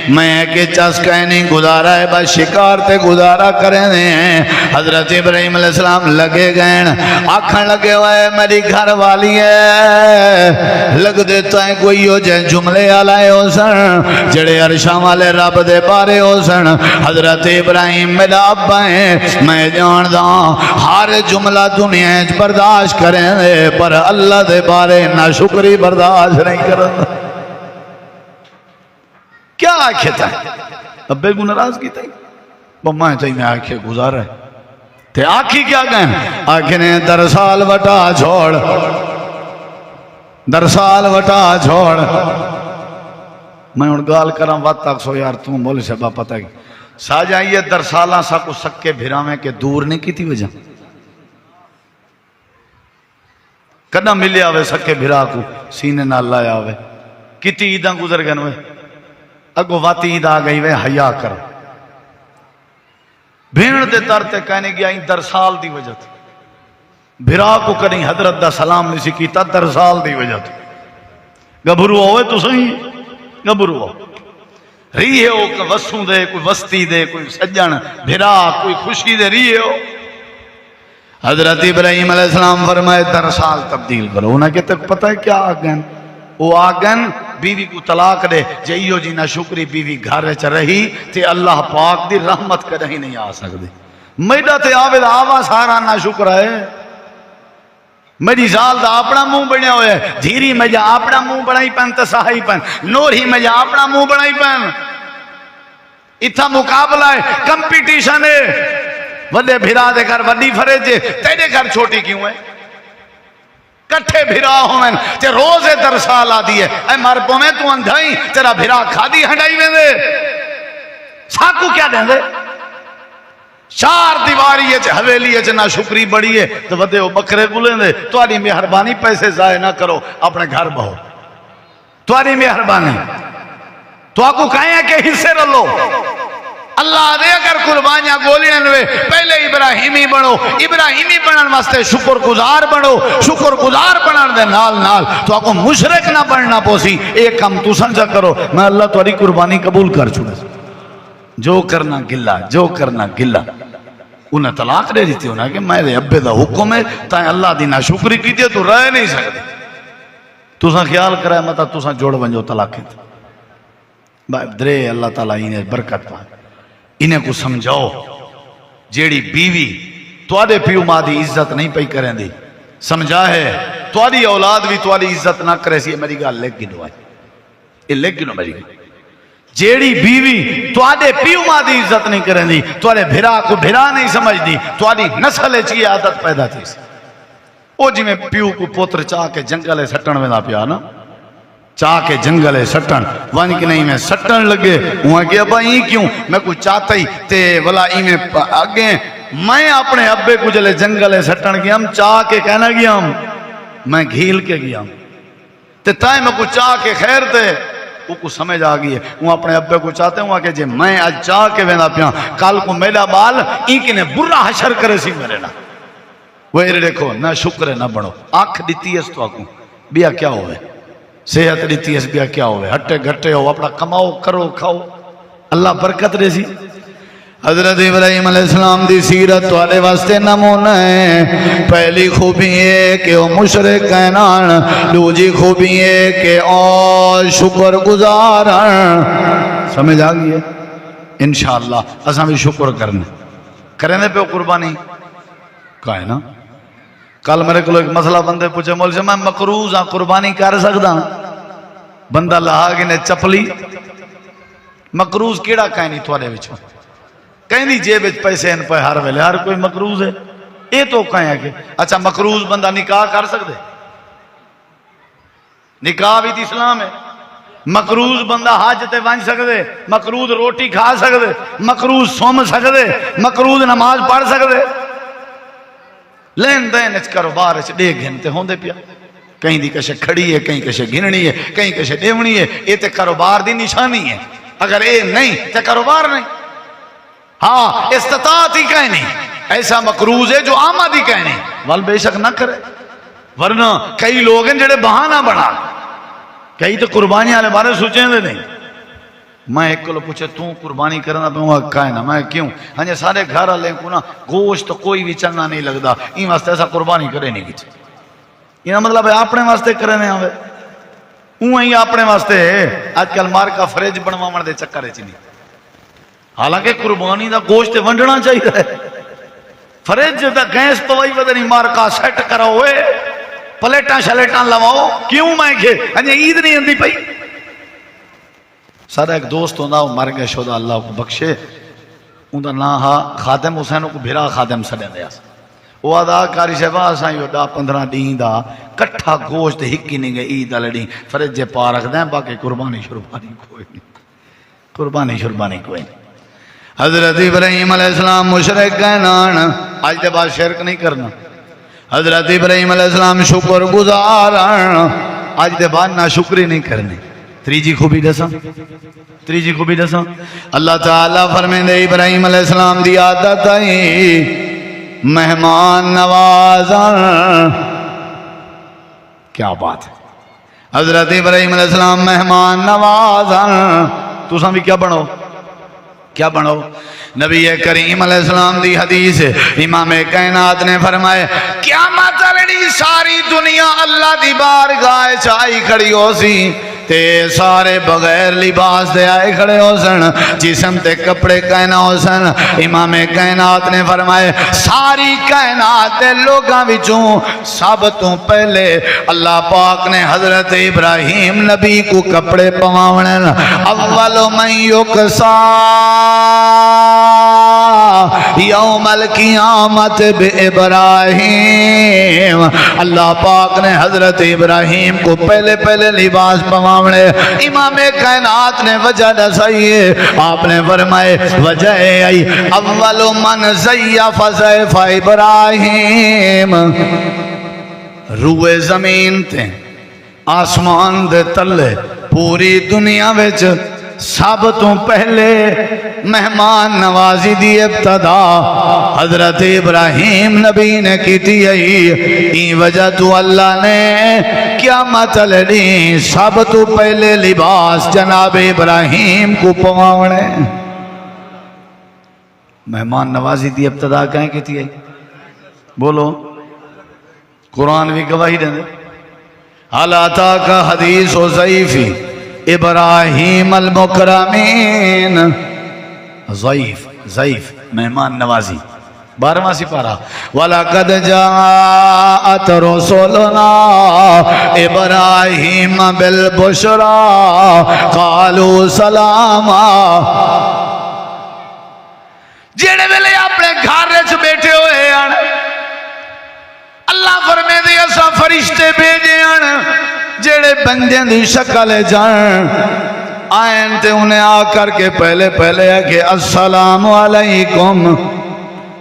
میں کہ چس کہنی گزارا ہے بس شکار تے گزارا کریں دیں حضرت ابراہیم علیہ السلام لگے گئن آکھن لگے ہوئے میری گھر والی ہے لگ دیتا ہے کوئی ہو جائے جملے آلائے ہو سن جڑے عرشاں والے رب دے بارے ہو سن حضرت ابراہیم میرا ابا ہے میں جان داں ہر جملہ دنیا برداشت کریں دے پر اللہ دے بارے نہ شکری برداشت نہیں کریں کیا آنکھیں تھا ابے کو ناراض کی تھی بمائیں تھی میں آنکھیں گزارا ہے تے آنکھی کیا کہیں آنکھیں نے در سال وٹا چھوڑ در سال وٹا چھوڑ میں ان گال کرم وقت تک سو یار تم بولے سے با پتہ کی ساجہ یہ در سالاں سا کو سکے بھرامیں کے دور نہیں کی تھی وجہ کنا ملے آوے سکے بھرا کو سینے نہ لایا آوے کتی عیداں گزر گئے ہوئے اگو واتی عید آ گئی وے حیا کر بھیڑ دے ترتے کہنے گیا این در سال دی وجہ تھی بھرا کو کریں حضرت دا سلام نہیں سی کیتا در سال دی وجہ تھی گبھرو ہوئے تو صحیح گبھرو ہو ریے ہو کہ وسوں دے کوئی وستی دے کوئی سجن بھرا کوئی خوشی دے ریے ہو حضرت ابراہیم علیہ السلام فرمائے در سال تبدیل کرو انہیں کہتے پتہ ہے کیا آگن وہ آگن بیوی کو طلاق دے جائیو جی نہ شکری بیوی گھر چ رہی تے اللہ پاک دی رحمت کر رہی نہیں آ سکتے میڈا تے آوے دا آوا سارا نہ شکر ہے میری زال دا اپنا منہ بنیا ہوئے دھیری میں جا اپنا منہ بنائی پن تساہی پن نوری میں جا اپنا منہ بنائی پن اتھا مقابلہ ہے کمپیٹیشن ہے وڈے بھرا دے گھر وڈی فریج تیرے گھر چھوٹی کیوں ہے کٹھے بھرا ہوئن تے روزے در سال آ دیئے اے مرپو میں تو اندھائی تیرا بھرا کھا دی ہنڈائی میں دے ساکو کیا دیں دے چار دیواری ہے حویلی ہے نہ شکری بڑی ہے تو ودے وہ بکرے گلیں دے تو آری مہربانی پیسے ضائع نہ کرو اپنے گھر بہو تو آری مہربانی تو آکو کہیں ہے کہ حصے رلو اللہ دے اگر قربانیاں گولیاں نوے پہلے ابراہیمی بنو ابراہیمی بنن واسطے شکر گزار بنو شکر گزار بنن دے نال نال تو آکو مشرک نہ بننا پوسی ایک کم تو سنجا کرو میں اللہ تاری قربانی قبول کر چھوڑے جو کرنا گلہ جو کرنا گلہ انہیں طلاق دے دیتی ہونا کہ میرے ابے دا حکم ہے تائیں اللہ دی نہ شکری کی دے تو رہ نہیں سکتے تو ساں خیال کرائے مطا تو ساں جوڑ بنجو طلاقیں درے اللہ تعالیٰ انہیں برکت پائے انہیں کو سمجھاؤ جیڑی بیوی توڑے پیو ماں دی عزت نہیں پئی کریں دی سمجھا ہے توڑی اولاد بھی توڑی عزت نہ کرے سی میری گا لیک گنو آئی یہ لیک گنو میری گا جیڑی بیوی توڑے پیو ماں دی عزت نہیں کریں دی توڑے بھرا کو بھرا نہیں سمجھ دی توڑی نسل چیئے عادت پیدا تھی سی او جی میں پیو کو پوتر چاہ کے جنگلے سٹن میں دا پیا نا چاہ کے جنگلے سٹن وان کی نہیں میں سٹن لگے وہاں کہ ابا ہی کیوں میں کوئی چاہتا ہی تے ولا ہی میں آگے میں اپنے ابے کو جلے جنگلے سٹن گیا ہم چاہ کے کہنا گیا ہم میں گھیل کے گیا ہم تے تائیں میں کوئی چاہ کے خیر تے وہ کو سمجھ آگئی ہے وہ اپنے ابے کو چاہتے ہوں کہ جے میں آج چاہ کے وینا پیاں کال کو میرا بال ایک نے برا حشر کرے سی میرے نا وہ ایرے دیکھو نہ شکر نہ بڑھو آنکھ دیتی ہے اس تو آکوں بیا کیا ہوئے صحت دیتی ہے بیا کیا ہوئے ہٹے گھٹے ہو اپنا کماؤ کرو کھاؤ اللہ برکت ریسی حضرت ابراہیم علیہ السلام دی سیرت والے واسطے نمونہ ہے پہلی خوبی ہے کہ وہ مشرک کہنان دوجی خوبی ہے کہ او شکر گزارن سمجھ آگئی ہے انشاءاللہ اساں بھی شکر کرنے پہ قربانی کہا ہے نا کل میرے کو ایک مسئلہ بندے پوچھے مول سے میں مقروض ہاں قربانی کر سکتا بندہ لہا گنے چپلی مقروض کیڑا کہیں نہیں تھوڑے وچوں کہیں دی جیب پیسے ان پہ ہر ویلے ہر کوئی مقروض ہے یہ تو کہیں کہ اچھا مقروض بندہ نکاح کر سکتے؟ نکاح بھی تو اسلام ہے. مقروض بندہ حج تے ون سکتے، مقروض روٹی کھا سکتے، مقروض سوم سکتے، مقروض نماز پڑھ سکتے. لین دین کاروبار ڈے گھنتے ہوندے پیا، کہیں دی کشے کھڑی ہے، کہیں کشے گھننی ہے، کہیں کشے ڈیونی ہے. یہ تے کاروبار دی نشانی ہے. اگر یہ نہیں تے کاروبار نہیں. ہاں استطاعت ہی کہیں نہیں. ایسا مقروض ہے جو آمد ہی کہیں نہیں، وال بے شک نہ کرے. ورنہ کئی لوگ ہیں جڑے بہانہ بنا، کئی تو قربانی والے بارے سوچیں دے نہیں. میں ایک کلو پوچھے تو قربانی کرنا پہ وہ کہے نا، میں کیوں؟ ہاں جی سارے گھر والے کو نا گوشت کوئی بھی چنگا نہیں لگتا، این واسطے ایسا قربانی کرے نہیں کچھ. یہ مطلب ہے اپنے واسطے کرنے آوے ہی اپنے واسطے. آج کل مار کا فریج بنواون دے چکر چ نہیں. حالانکہ قربانی دا گوشت ونڈنا چاہیے. فریج دا گیس پوائی پتہ نہیں مار کا سیٹ کراؤ ہوئے، پلیٹاں شلیٹاں لواؤ. کیوں میں کہ ہنجے عید نہیں آندی پئی. سارا ایک دوست ہوندا وہ مر گیا شودا اللہ کو بخشے، ان دا نام ہا خادم حسین کو بھرا خادم سڈیں دیا. وہ ادا کاری شہبا اساں یو 10-15 ڈیں دا کٹھا گوشت ہکی نہیں گئے عید والے ڈیں فریج پا رکھ دیں، باقی قربانی شربانی کوئی نہیں. قربانی شربانی کوئی نہیں. حضرت ابراہیم علیہ السلام مشرک کہنان آج دے بعد شرک نہیں کرنا. حضرت ابراہیم علیہ السلام شکر گزار آج دے بعد نہ شکری نہیں کرنی. تریجی خوبی دساں اللہ تعالیٰ فرمیندے ابراہیم علیہ السلام دی عادت آئی مہمان نوازاں. کیا بات ہے. حضرت ابراہیم علیہ السلام مہمان نوازاں. تساں بھی کیا بنو نبی کریم علیہ السلام دی حدیث امام کائنات نے فرمائے قیامت لڑی ساری دنیا اللہ دی بارگاہ چائی کھڑی ہو سی تے سارے بغیر لباس دے آئے کھڑے ہو سن، جسم تے کپڑے کہنا ہو سن. امام کائنات نے فرمائے ساری کائنات دے لوگاں وچوں سب تو پہلے اللہ پاک نے حضرت ابراہیم نبی کو کپڑے پواونے. اول من یکسا یوم القیامت بابراہیم. اللہ پاک نے حضرت ابراہیم کو پہلے لباس پواونے. امام کائنات نے وجہ دسائیے، آپ نے فرمائے وجہ آئی اول من زیف زیف ابراہیم. روئے زمین تے آسمان دے تلے پوری دنیا وچ سب تو پہلے مہمان نوازی دی ابتدا حضرت ابراہیم نبی نے کی تھی. این وجہ تو اللہ نے قیامت لڑی سب تو پہلے لباس جناب ابراہیم کو پواونے. مہمان نوازی دی ابتدا کہیں کی تھی؟ بولو قرآن بھی گواہی دیں دے. حال آتا کا حدیث و ضعیفی ابراہیم المکرمین. ضعیف مہمان نوازی 12واں سپارہ. وَلَقَدْ جَاءَتْ رُسُلُنَا ابراہیم بِالْبُشْرَى قَالُوا سَلَامًا. جڑے ویلے اپنے گھر وچ بیٹھے ہوئے ہیں اللہ فرمے دے اساں فرشتے بھیجے ہیں جڑے بندے دی شکل جان آئین تے انہیں آ کر کے پہلے ہے کہ السلام علیکم.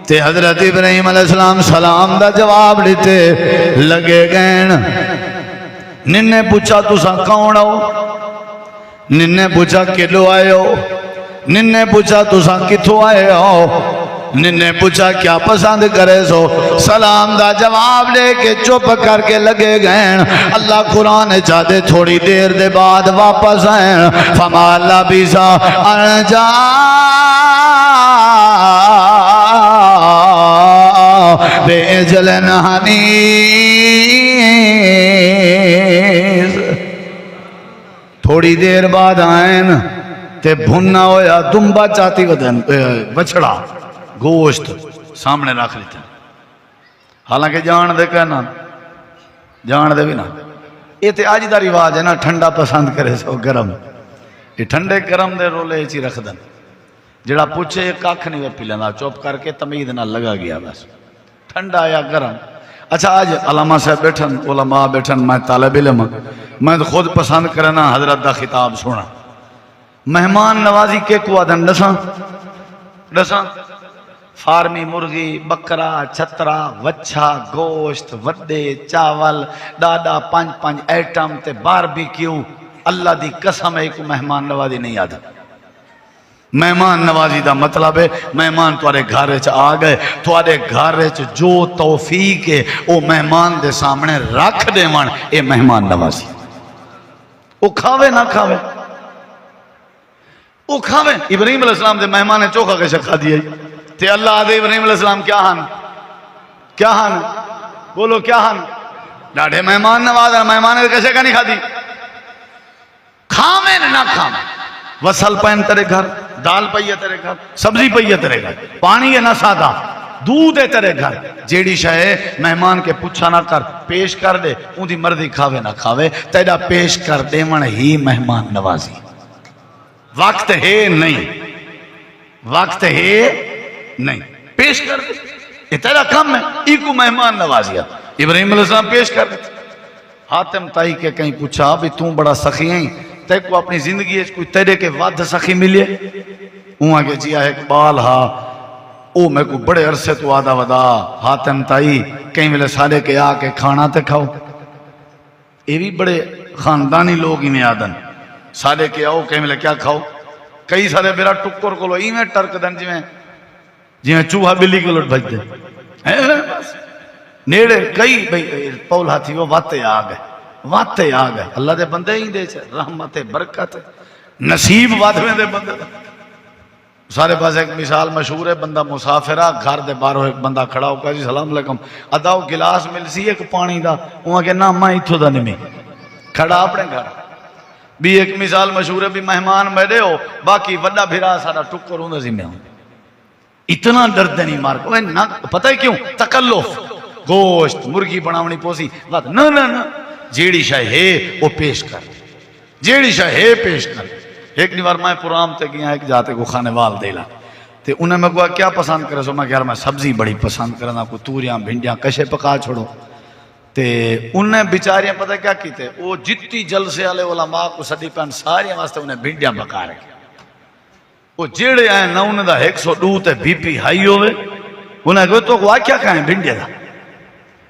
تے حضرت ابراہیم علیہ السلام سلام دا جواب دیتے لگے گئن. ننے پوچھا تساں کون ہو؟ ننے پوچھا کلو آئے ہو؟ ننے پوچھا تساں کتھوں آئے ہو؟ ننے پوچھا کیا پسند کرے سو؟ سلام دا جواب دے کے چپ کر کے لگے گئے. اللہ قرآن چاہتے تھوڑی دیر دے بعد واپس آئیں. فما لبث ان جاء بعجل حنیذ. تھوڑی دیر بعد آئیں تے بھنا ہویا دمبا چاہتی بچڑا گوشت سامنے رکھ لیتے. حالانکہ جان دے کہنا جان دے بھی نا. یہ تے آج دا رواج ہے نا ٹھنڈا پسند کرے سو گرم. یہ ٹھنڈے گرم دے رولے چی رکھ دن. جڑا پوچھے یہ کاکھ نہیں پی لینا چوپ کر کے تمید نہ لگا گیا بس. ٹھنڈا یا گرم. اچھا آج علامہ صاحب بیٹھن علماء بیٹھن میں طالب علم میں تو خود پسند کرنا حضرت دا خطاب سونا. مہمان نوازی کے کو آدھن ڈساں فارمی مرغی بکرا چھترا وچھا گوشت وڈے چاول ڈاڈا 5 ایٹم تے باربیکیو. اللہ دی قسم ہے کو مہمان نوازی نہیں آدھا. مہمان نوازی دا مطلب ہے مہمان تھوڑے گھر آ گئے تھوڑے گھر جو توفیق ہے وہ مہمان دے سامنے رکھ دے من اے مہمان نوازی. وہ کھاوے نہ کھاوے وہ کھاوے. ابراہیم علیہ السلام دے مہمان نے چوکھا کے شکھا دیا تے اللہ آدھے ابراہیم علیہ السلام کیا ہن بولو کیا ہن ڈاڑھے مہمان نواز مہمان نے کیسے کا نہیں کھا دی. کھاوے نہ کھاوے وصل پین تیرے گھر دال پئی ہے تیرے گھر سبزی پئی ہے تیرے گھر پانی ہے نہ سادہ دودھ ہے تیرے گھر جیڑی شے مہمان کے پوچھا نہ کر پیش کر دے ان دی مرضی کھاوے نہ کھاوے تیرا پیش کر دے من ہی مہمان نوازی. وقت ہے نہیں پیش کر دے یہ تیرا کم ہے ایکو مہمان نوازی. ابراہیم علیہ السلام پیش کر دے. حاتم تائی کے کہیں پوچھا بھی تم بڑا سخی ہیں تے کو اپنی زندگی کوئی تیرے کے ود سخی ملے وہاں کے جیا ہے اقبال ہا او میں کو بڑے عرصے تو آدھا ودا حاتم تائی کہیں ملے سارے کے آ کے کھانا تے کھاؤ. یہ بھی بڑے خاندانی لوگ ہی میں آدن سارے کے آؤ کہیں ملے کیا کھاؤ. کئی سارے میرا ٹکر کو لو ہی میں ٹرک دن جی میں چوہا بلی کو لٹ بھج دے نیڑے کئی بھئی پول ہاتھی وہ واتے آ گئے اللہ دے بندے ہی دے چھے رحمت برکت نصیب وادویں دے بندے دا. سارے پاس ایک مثال مشہور ہے بندہ مسافرہ گھر دے باہروں ایک بندہ کھڑا ہو کہا جی سلام علیکم اداؤ گلاس مل سی ایک پانی دا وہاں کہ نا ماں اتھو دا نمی کھڑا اپنے گھر. بھی ایک مثال مشہور ہے بھی مہمان میرے ہو باقی وڈا بھرا سارا ٹکر ہوں دا ذمہ ہوں. اتنا درد نہیں مار کو پتہ ہے کیوں تکلف گوشت مرغی بناونی پوسی بات نہ جیڑی شاہ ہے وہ پیش کر جیڑی شاہ ہے پیش کر. ایک نیوار میں پرام تے گیا ایک جاتے کو کھانے وال دیلا تے انہیں میں کہا کیا پسند کرے سو میں کہا میں سبزی بڑی پسند کرنا کو توریاں بھنڈیاں کشے پکا چھوڑو. تے انہیں بیچاریاں پتہ کیا کیتے وہ جتنی جلسے والے علماء کو سڈی پہن ساری واسطے انہیں بھنڈیاں پکا رکھے. وہ جیڑے آئے نہ انہیں دا 102 تے بی پی ہائی ہوئے انہیں کہا تو وہ کیا کہیں بھنڈیاں دا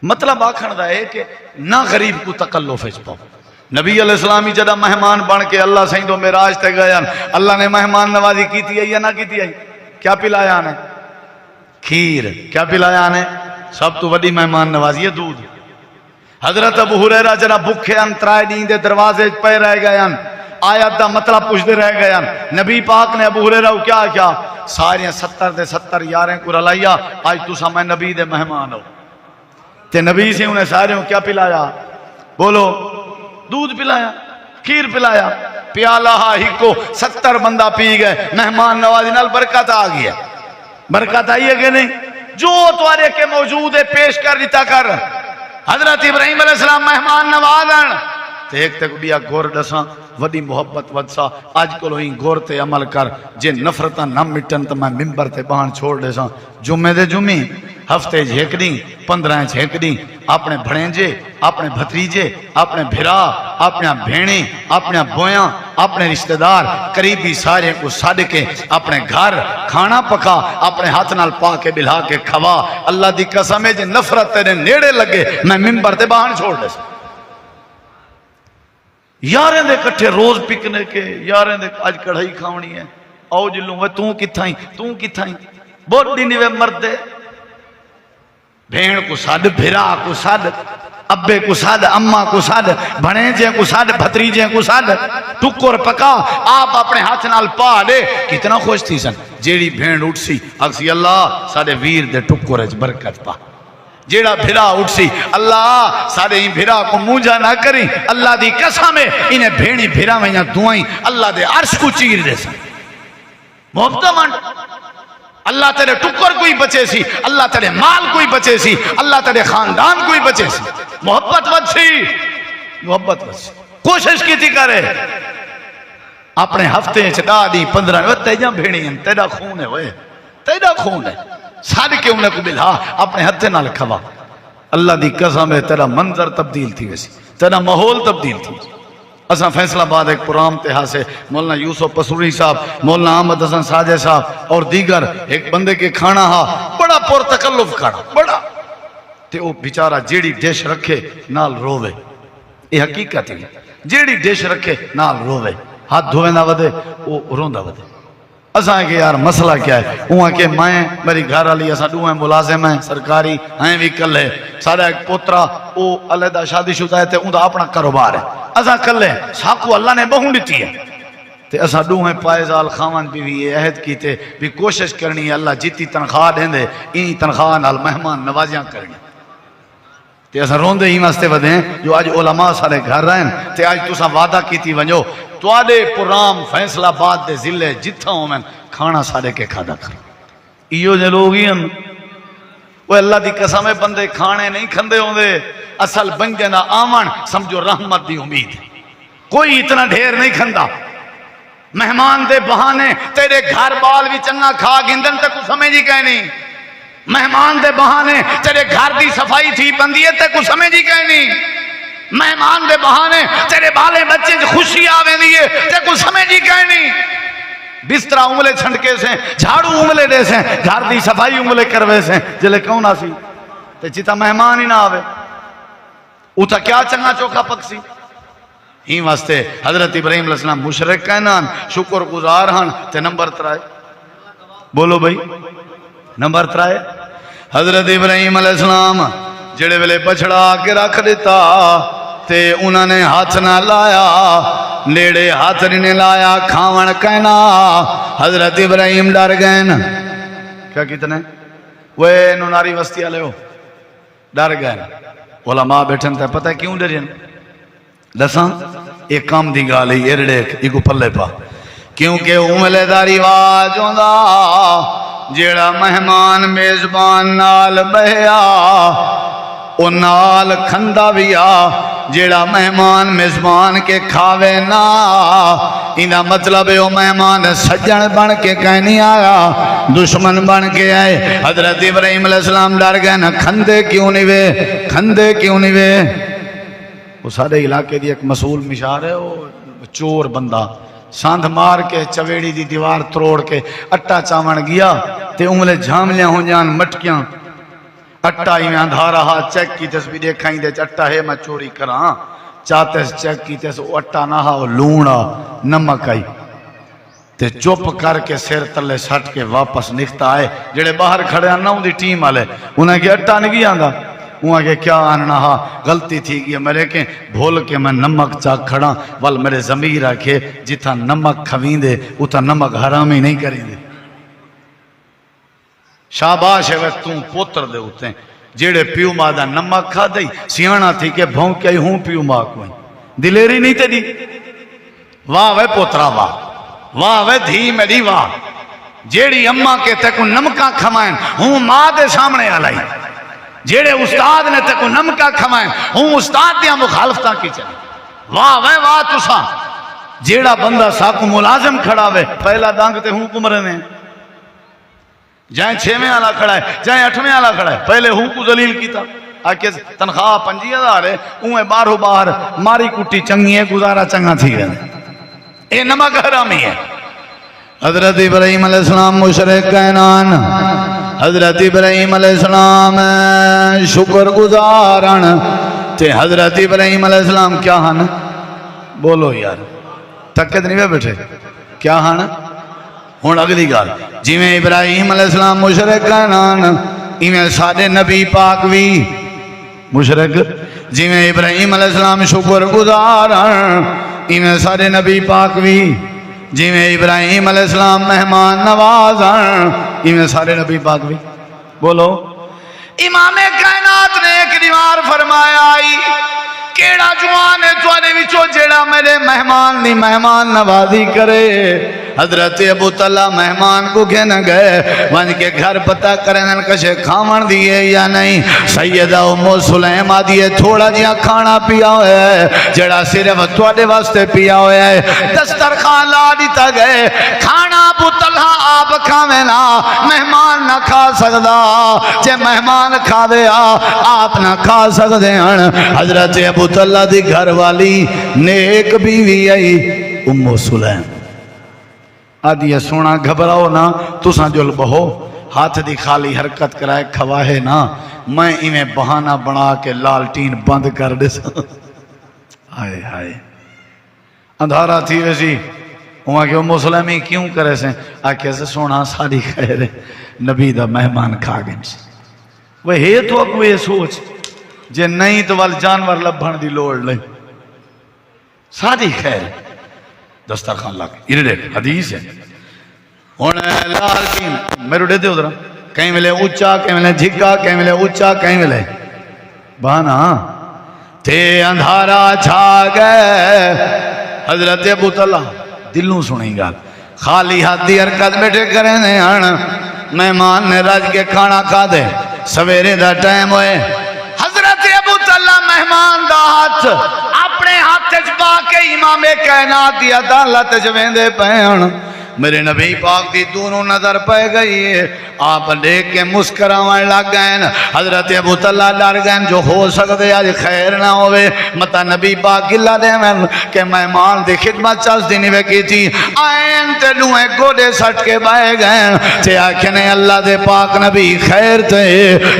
مطلب آکھن دا ہے کہ نہ غریب کو تکلف اس پاؤ. نبی علیہ السلامی جدہ مہمان بن کے اللہ سہیں دو معراج تے گیا اللہ نے مہمان نوازی کیتی ہے یا نہ کیتی ہے. کیا پلایا نے کھیر کیا پلایا نے سب تو وڈی مہمان نوازی ہے دودھ. حضرت ابو ہریرہ جدہ بکھے انترائے دین دے دروازے پہ رہ گئے آیت دا مطلب پوچھتے رہ گئے نبی پاک نے ابو ہریرہ کو کیا سارے 70 دے 70 یاریں کو رلائیا آج تو سامنے نبی دے مہمان ہو تے نبی سے انہیں سارے کیا پلایا بولو دودھ پلایا کھیر پلایا پیالہ ہی کو 70 بندہ پی گئے مہمان نوازی نال برکت آ گیا. برکت آئی ہے کہ نہیں جو توارے کے موجود ہے پیش کر دیتا کر. حضرت ابراہیم علیہ السلام مہمان نوازن تے ایک تک بیا گور ڈساں وڈی محبت ودسا آج کلو ہی گور تے عمل کر جے نفرتاں نہ مٹن تو میں ممبر تے بہن چھوڑ دے ساں جمعے دے جمعے ہفتے جھیک دیں 15 جھیک دیں اپنے بھڑینجے اپنے بھتریجے اپنے بھرا اپنے بھیڑیں اپنے بویاں اپنے رشتہ دار قریبی سارے کو ساڑھ کے اپنے گھر کھانا پکا اپنے ہاتھ نال پا کے بلھا کے کھوا. اللہ دی قسم ہے جے نفرت تیرے نیڑے لگے میں ممبر تے بہن چھوڑ دے ساں. یاریں دے کٹھے روز پکنے کے یاریں دے آج کڑھائی کھاونی ہے آؤ جلوں وہ توں کتھائیں بہت دینی وے مردے بھیڑ کو ساڑھ بھرا کو ساڑھ ابے کو ساڑھ اماں کو ساڑھ بھنیجیں کو ساڑھ بھتریجیں کو ساڑھ ٹکر پکا آپ اپنے ہاتھ نال پا دے کتنا خوش تھی سن. جیڑی بھیڑ اٹھ سی اکسی اللہ ساڑھے ویر دے ٹکر اچ برکت پا. جیڑا بھرا اٹھ سی اللہ سارے ہی بھرا کو موجہ نہ کریں اللہ دی قسم ہے انہیں بھیڑی بھرا میں یہاں دعائیں اللہ دے عرش کو چیر دے سن. محبتہ مانڈ اللہ تیرے ٹکر کوئی بچے سی اللہ تیرے مال کوئی بچے سی اللہ تیرے خاندان کوئی بچے سی. محبت ود سی کوشش کی تھی کرے اپنے ہفتے چڑا دی 15 تیجا بھیڑی ہیں تیرا خون ہے ہوئے تیرا خون ہے ساڑھ کے انہیں کو بلہا اپنے ہتھے نال کھوا اللہ دی قسم ہے تیرا منظر تبدیل تھی ویسی تیرا ماحول تبدیل تھی اساں فیصلہ آباد ایک پرام تہا سے مولانا یوسف پسوری صاحب مولانا احمد حسن ساجے صاحب اور دیگر ایک بندے کے کھانا ہا بڑا پرتکلف کھانا بڑا تے وہ بیچارہ جیڑی ڈش رکھے نال روے یہ حقیقت ہے جیڑی ڈش رکھے نال روے ہاتھ دھوے نہ ودے وہ روندا ودے اساں کہ یار مسئلہ کیا ہے وہاں کہ میں میری گھر والی اساں دوئیں ملازم ہیں سرکاری ہیں بھی کل ہے سارا ایک پوترا وہ علیحدہ شادی شدہ ہے تے اوندا اپنا کاروبار ہے اساں کل ہے ساکو اللہ نے بہوں دیتی ہے تے اساں دوئیں پائزال خاون بیوی یہ عہد کیتے بھی کوشش کرنی ہے اللہ جیتی تنخواہ دیندے این تنخواہ نال مہمان نوازیاں کرنی تے اساں روندے ہی واسطے ودیں جو آج علماء سارے گھر رہن تے آج تساں وعدہ کیتی ونجو تواڈے پرام فیصلہ آباد دے ضلع جتھاں ہوویں کھانا سارے کے کھادا کر ایو جے لوگ ہی ہیں وہ اللہ دی قسم ہے بندے کھانے نہیں کھندے ہوندے اصل بنجے نہ آون سمجھو رحمت دی امید کوئی اتنا ڈھیر نہیں کھندا مہمان دے بہانے تیرے گھر بال بھی چنگا کھا گندن تے کو سمجھی کہنی مہمان دے بہانے تیرے گھر دی صفائی تھی بندی ہے تے کو سمجھی کہنی مہمان دے بہانے تیرے بالے بچے خوشی آوے دیئے تے کو سمجھی کہنی بسترہ انگلے چھنڈکے سے جھاڑو انگلے دے سے گھر دی صفائی انگلے کروے سے جلے کیوں نہ سی تے چیتا مہمان ہی نہ آوے اوتا کیا چنگا چوکا پکسی ہی واسطے حضرت ابراہیم علیہ السلام مشرک کہنان شکر گزار ہن تے نمبر ترائے بولو بھئی نمبر ترائے حضرت ابراہیم علیہ السلام جڑے ویلے بچڑا کے رکھ دیتا تے انہوں نے ہاتھ نہ لایا نیڑے ہاتھ نہیں لایا کھاون کہنا حضرت ابراہیم ڈر گئے نا کیا کتنے وہ نوناری وسطی والے ہو ڈر گئے علماء بیٹھن تے پتہ ہے کیوں ڈرین دساں ایک کام دی گالی ایرڑے ایک پلے پا کیونکہ عملے دا رواج ہوندا جیڑا مہمان میزبان نال بہیا او نال کھندا بھی آ جیڑا مہمان میزبان کے کھاوے نا انہا مطلب ہے او مہمان سجن بن کے کہیں نہیں آیا دشمن بن کے آئے حضرت ابراہیم علیہ السلام ڈر گئے نا کھندے کیوں نہیں وے کھندے کیوں نہیں وے وہ سارے علاقے دی ایک مسئول مشار ہے وہ چور بندہ ساندھ مار کے چویڑی دی دیوار تروڑ کے اٹا چاون گیا تے انگلے جھاملیاں ہو جان مٹکیاں اٹا ہی میں اندھارا ہا چیک کی تس بھی دیکھائیں دے اٹا ہے میں چوری کراں چاہتے سے چیک کی تس اٹا نہ ہا لونا نمک آئی تے چوپ کر کے سیر تلے سٹ کے واپس نکتا آئے جڑے باہر کھڑے آنا ہوں دی ٹیم آلے انہیں کہ اٹا نہیں آنگا وہاں کہ کیا آننا ہا غلطی تھی کہ میرے کہ بھول کے میں نمک چاک کھڑا وال میرے ضمیر رکھے جتھا نمک کھوین دے اتھا نمک حرامی نہیں کریں دے شاباش ہے وہ تم پوتر دے ہوتے ہیں جیڑے پیو ماں دا نمک کھا دئی سیانا تھی کہ بھونک کے ہوں پیو ماں کوئی دلیری نہیں تے دی واہ وے پوترا واہ واہ وے دھی میری واہ جیڑی اماں کے تے کو نمکا کھمائیں ہوں ماں دے سامنے آلائی جیڑے استاد نے تے کو نمکا کھمائیں ہوں استاد دیا مخالفتہ کی چلے واہ وے واہ تسا جیڑا بندہ ساکو ملازم کھڑا وے پہلا دانگتے ہوں کمرے میں جائیں 6ویں آلہ کھڑا ہے جائیں 8ویں آلہ کھڑا ہے پہلے ہوں کو ذلیل کیتا آکے تنخواہ 50,000 ہے انہیں باہر باہر ماری کٹی چنگی ہے گزارا چنگا تھی گئے اے نمک حرامی ہے حضرت ابراہیم علیہ السلام مشرک کہنان حضرت ابراہیم علیہ السلام شکر گزارن تے حضرت ابراہیم علیہ السلام کیا ہن بولو یار تکت نہیں بیٹھے کیا ہن ہون اگلی گال جی میں ابراہیم علیہ السلام مشرک کہنان ایمیں سادے نبی پاک بھی مشرک جی میں ابراہیم علیہ السلام شکر گزارن ایمیں سادے نبی پاک بھی جی میں ابراہیم علیہ السلام مہمان نوازن ایمیں سارے نبی پاک بھی بولو امام کائنات نے ایک دیوار فرمایا آئی کیڑا جوان ہے تو آنے وچو جیڑا میرے مہمان دی مہمان نوازی کرے حضرت ابو طلحہ مہمان کو گھن گئے ون کے گھر پتہ کرن کشے کھاون دیئے یا نہیں. سیدہ ام سلیم آدیے تھوڑا جیا کھانا پیا ہویا ہے جڑا صرف تواڈے واسطے پیا ہویا ہے. دسترخوان لا دیتا گئے. کھانا ابو طلحہ آپ کھاویں نا مہمان نہ کھا سکدا. جے مہمان کھاوے آپ نہ کھا سکدے ہن. حضرت ابو طلحہ دی گھر والی نیک بیوی آئی ام سلیم آدھی سونا گھبراؤ نا تساں جل بہو ہاتھ دی خالی حرکت کرائے کھواہے نا میں ایویں بہانہ بنا کے لالٹین بند کر دے سا. ہائے ہائے اندھارا تھی ویسی وہاں کہ ام سلیمی کیوں کرے سے آکے سے سونا ساری خیر ہے نبی دا مہمان کھا گئے سے. وہ ہے تو اگو یہ سوچ جے نہیں تو وال جانور لبھن دی لوڑ لیں ساری خیر دسترخوان لگ یہ دیکھ حدیث ہے. انہیں لالٹین میرے دے دے ادھر کہیں ملے اچھا کہیں ملے جھگا کہیں ملے اچھا کہیں ملے بہانا تے اندھارا چھا گئے. حضرت ابو طلحہ دلوں سنیں گا خالی ہاتھ دی حرکت بیٹھے کریں دے مہمان نے رج کے کھانا کھا دے سویرے دا ٹائم ہوئے. حضرت ابو طلحہ مہمان دا ہاتھ اپنے ہاتھ پا کے امام کائنات دی عدالت جویندے پہن. میرے نبی پاک دی دونوں نظر پہ گئی ہے. آپ دیکھ کے مسکراویں لگ گئے. حضرت ابو طلحہ ڈر گئے جو ہو سکتے آج خیر نہ ہوئے متا نبی پاک گلا دے میں کہ مہمان دی خدمت چاس دینی وے کی تھی آئین تے لوئے گوڑے سٹ کے بائے گئے تے آکھنے اللہ دے پاک نبی خیر تے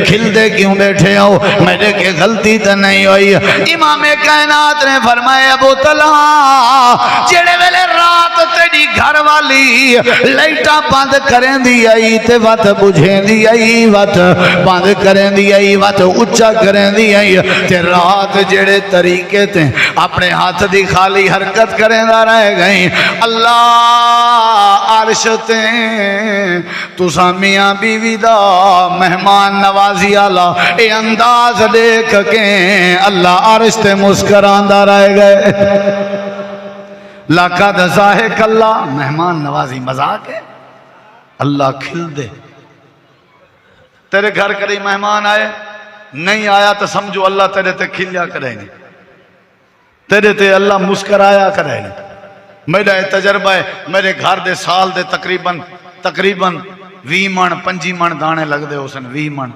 کھل دے کیوں بیٹھے ہو میرے کے غلطی تے نہیں ہوئی. امام کائنات نے فرمایا ابو طلحہ جڑے ویلے رات تیری گھر والی لائٹاں بند کریں دی آئی تے وقت بجھیں دی آئی وقت بند کریں دی آئی وقت اچھا کریں دی آئی تے رات جڑے طریقے تے اپنے ہاتھ دی خالی حرکت کریں دا رہ گئیں. اللہ عرش تے تو سامیاں بیوی دا مہمان نوازی آلہ اے انداز دیکھ کے اللہ عرش تے مسکران دا رہ گئے. لقد ضاحک اللہ مہمان نوازی مذاق ہے اللہ کھل دے. تیرے گھر کرے مہمان آئے نہیں آیا تو سمجھو اللہ تیرے تے کھلیا کرے نہیں تیرے تے اللہ مسکرایا کرے نہیں. میرا تجربہ ہے میرے گھر دے سال دے تقریباً 20 من 25 من دانے لگ دے حسن 20 من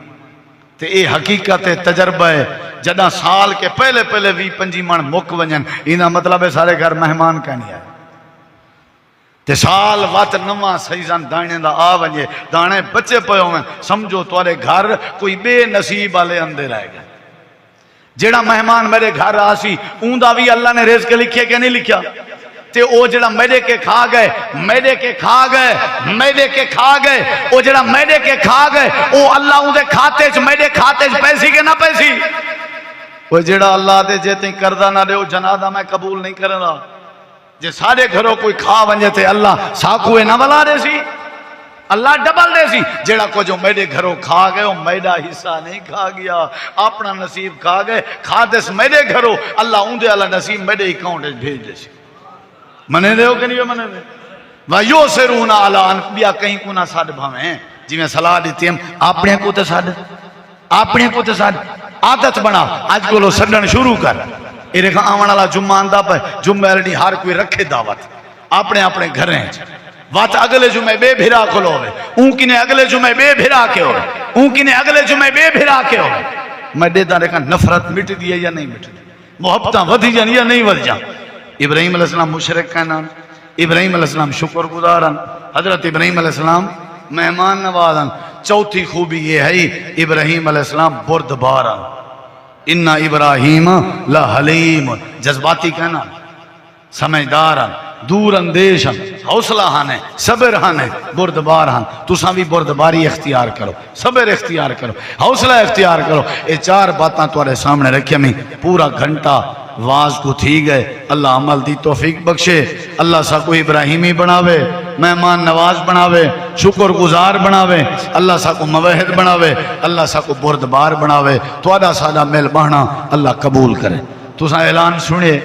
تے اے حقیقت تجربہ ہے. جدہ سال کے پہلے 20-25 من مک ونجن اینا مطلب ہے سارے گھر مہمان کا نہیں آئے تے سال وقت نواں سیزن دانے دا آ ونجے دانے بچے پہ ہوئے سمجھو توارے گھر کوئی بے نصیب والے اندر آئے گا. جیڑا مہمان میرے گھر آسی اون دا بھی اللہ نے رزق لکھے کہ نہیں لکھیا تے او جڑا میرے کے کھا گئے او جڑا میرے کے کھا گئے او اللہ اون دے کھاتے چ میرے کھاتے چ پیسی کہ نہ پیسی. وہ جڑا اللہ دے جیتے کردہ نہ دے او جنادہ میں قبول نہیں کرنا. جے سارے گھروں کوئی کھا ونجے تے اللہ ساکوے نہ بلا دے سی اللہ ڈبل دے سی. جڑا کو جو میرے گھروں کھا گئے وہ میرا حصہ نہیں کھا گیا اپنا نصیب کھا گئے کھا دے سی میرے گھروں اللہ اون دے اللہ نصیب میرے اکاؤنٹ بھیج دے سی. منے دے ہو کہ نہیں منے دے وَيُوسِرُونَ عَلَىٰ أَنْبِيَا کہیں کو نہ ساتھ بھامیں جی میں صلاح دیتی ہم اپنے کو تے ساتھ عادت بنا آج کو لو سڈن شروع کر. یہ دیکھا آوان والا جمعہ آندہ پہ جمعہ لڑی ہر کوئی رکھے دعوت اپنے گھریں وات اگلے جمعے بے بھرا کھلو ہوئے اون کی نے اگلے جمعے بے بھرا کے ہوئے میں دیتا دیکھا نفرت مٹ دیا یا نہیں مٹ دی محبتاں ودھی جان یا نہیں ودھ جان. ابراہیم علیہ السلام مشرک کہنان ابراہیم علیہ السلام شکر گزارن حضرت ابراہیم علیہ السلام مہمان نوازن. چوتھی خوبی یہ ہے ابراہیم علیہ السلام بردبارن اِنَّا ابراہیم لَحَلِيمٌ جذباتی کہنا سمجھدارن دور اندیشن حوصلہ ہانے صبر ہانے بردبار ہاں. تساں بھی بردباری اختیار کرو صبر اختیار کرو حوصلہ اختیار کرو. یہ 4 باتاں تمہارے سامنے رکھے میں پورا گھنٹہ واز کو تھی گئے. اللہ عمل دی توفیق بخشے. اللہ سا کو ابراہیمی بناوے مہمان نواز بناوے شکر گزار بناوے. اللہ سا کو موحد بناوے. اللہ سا کو بردبار بناوے. تو سادہ مل بہنا اللہ قبول کرے. تساں اعلان سنے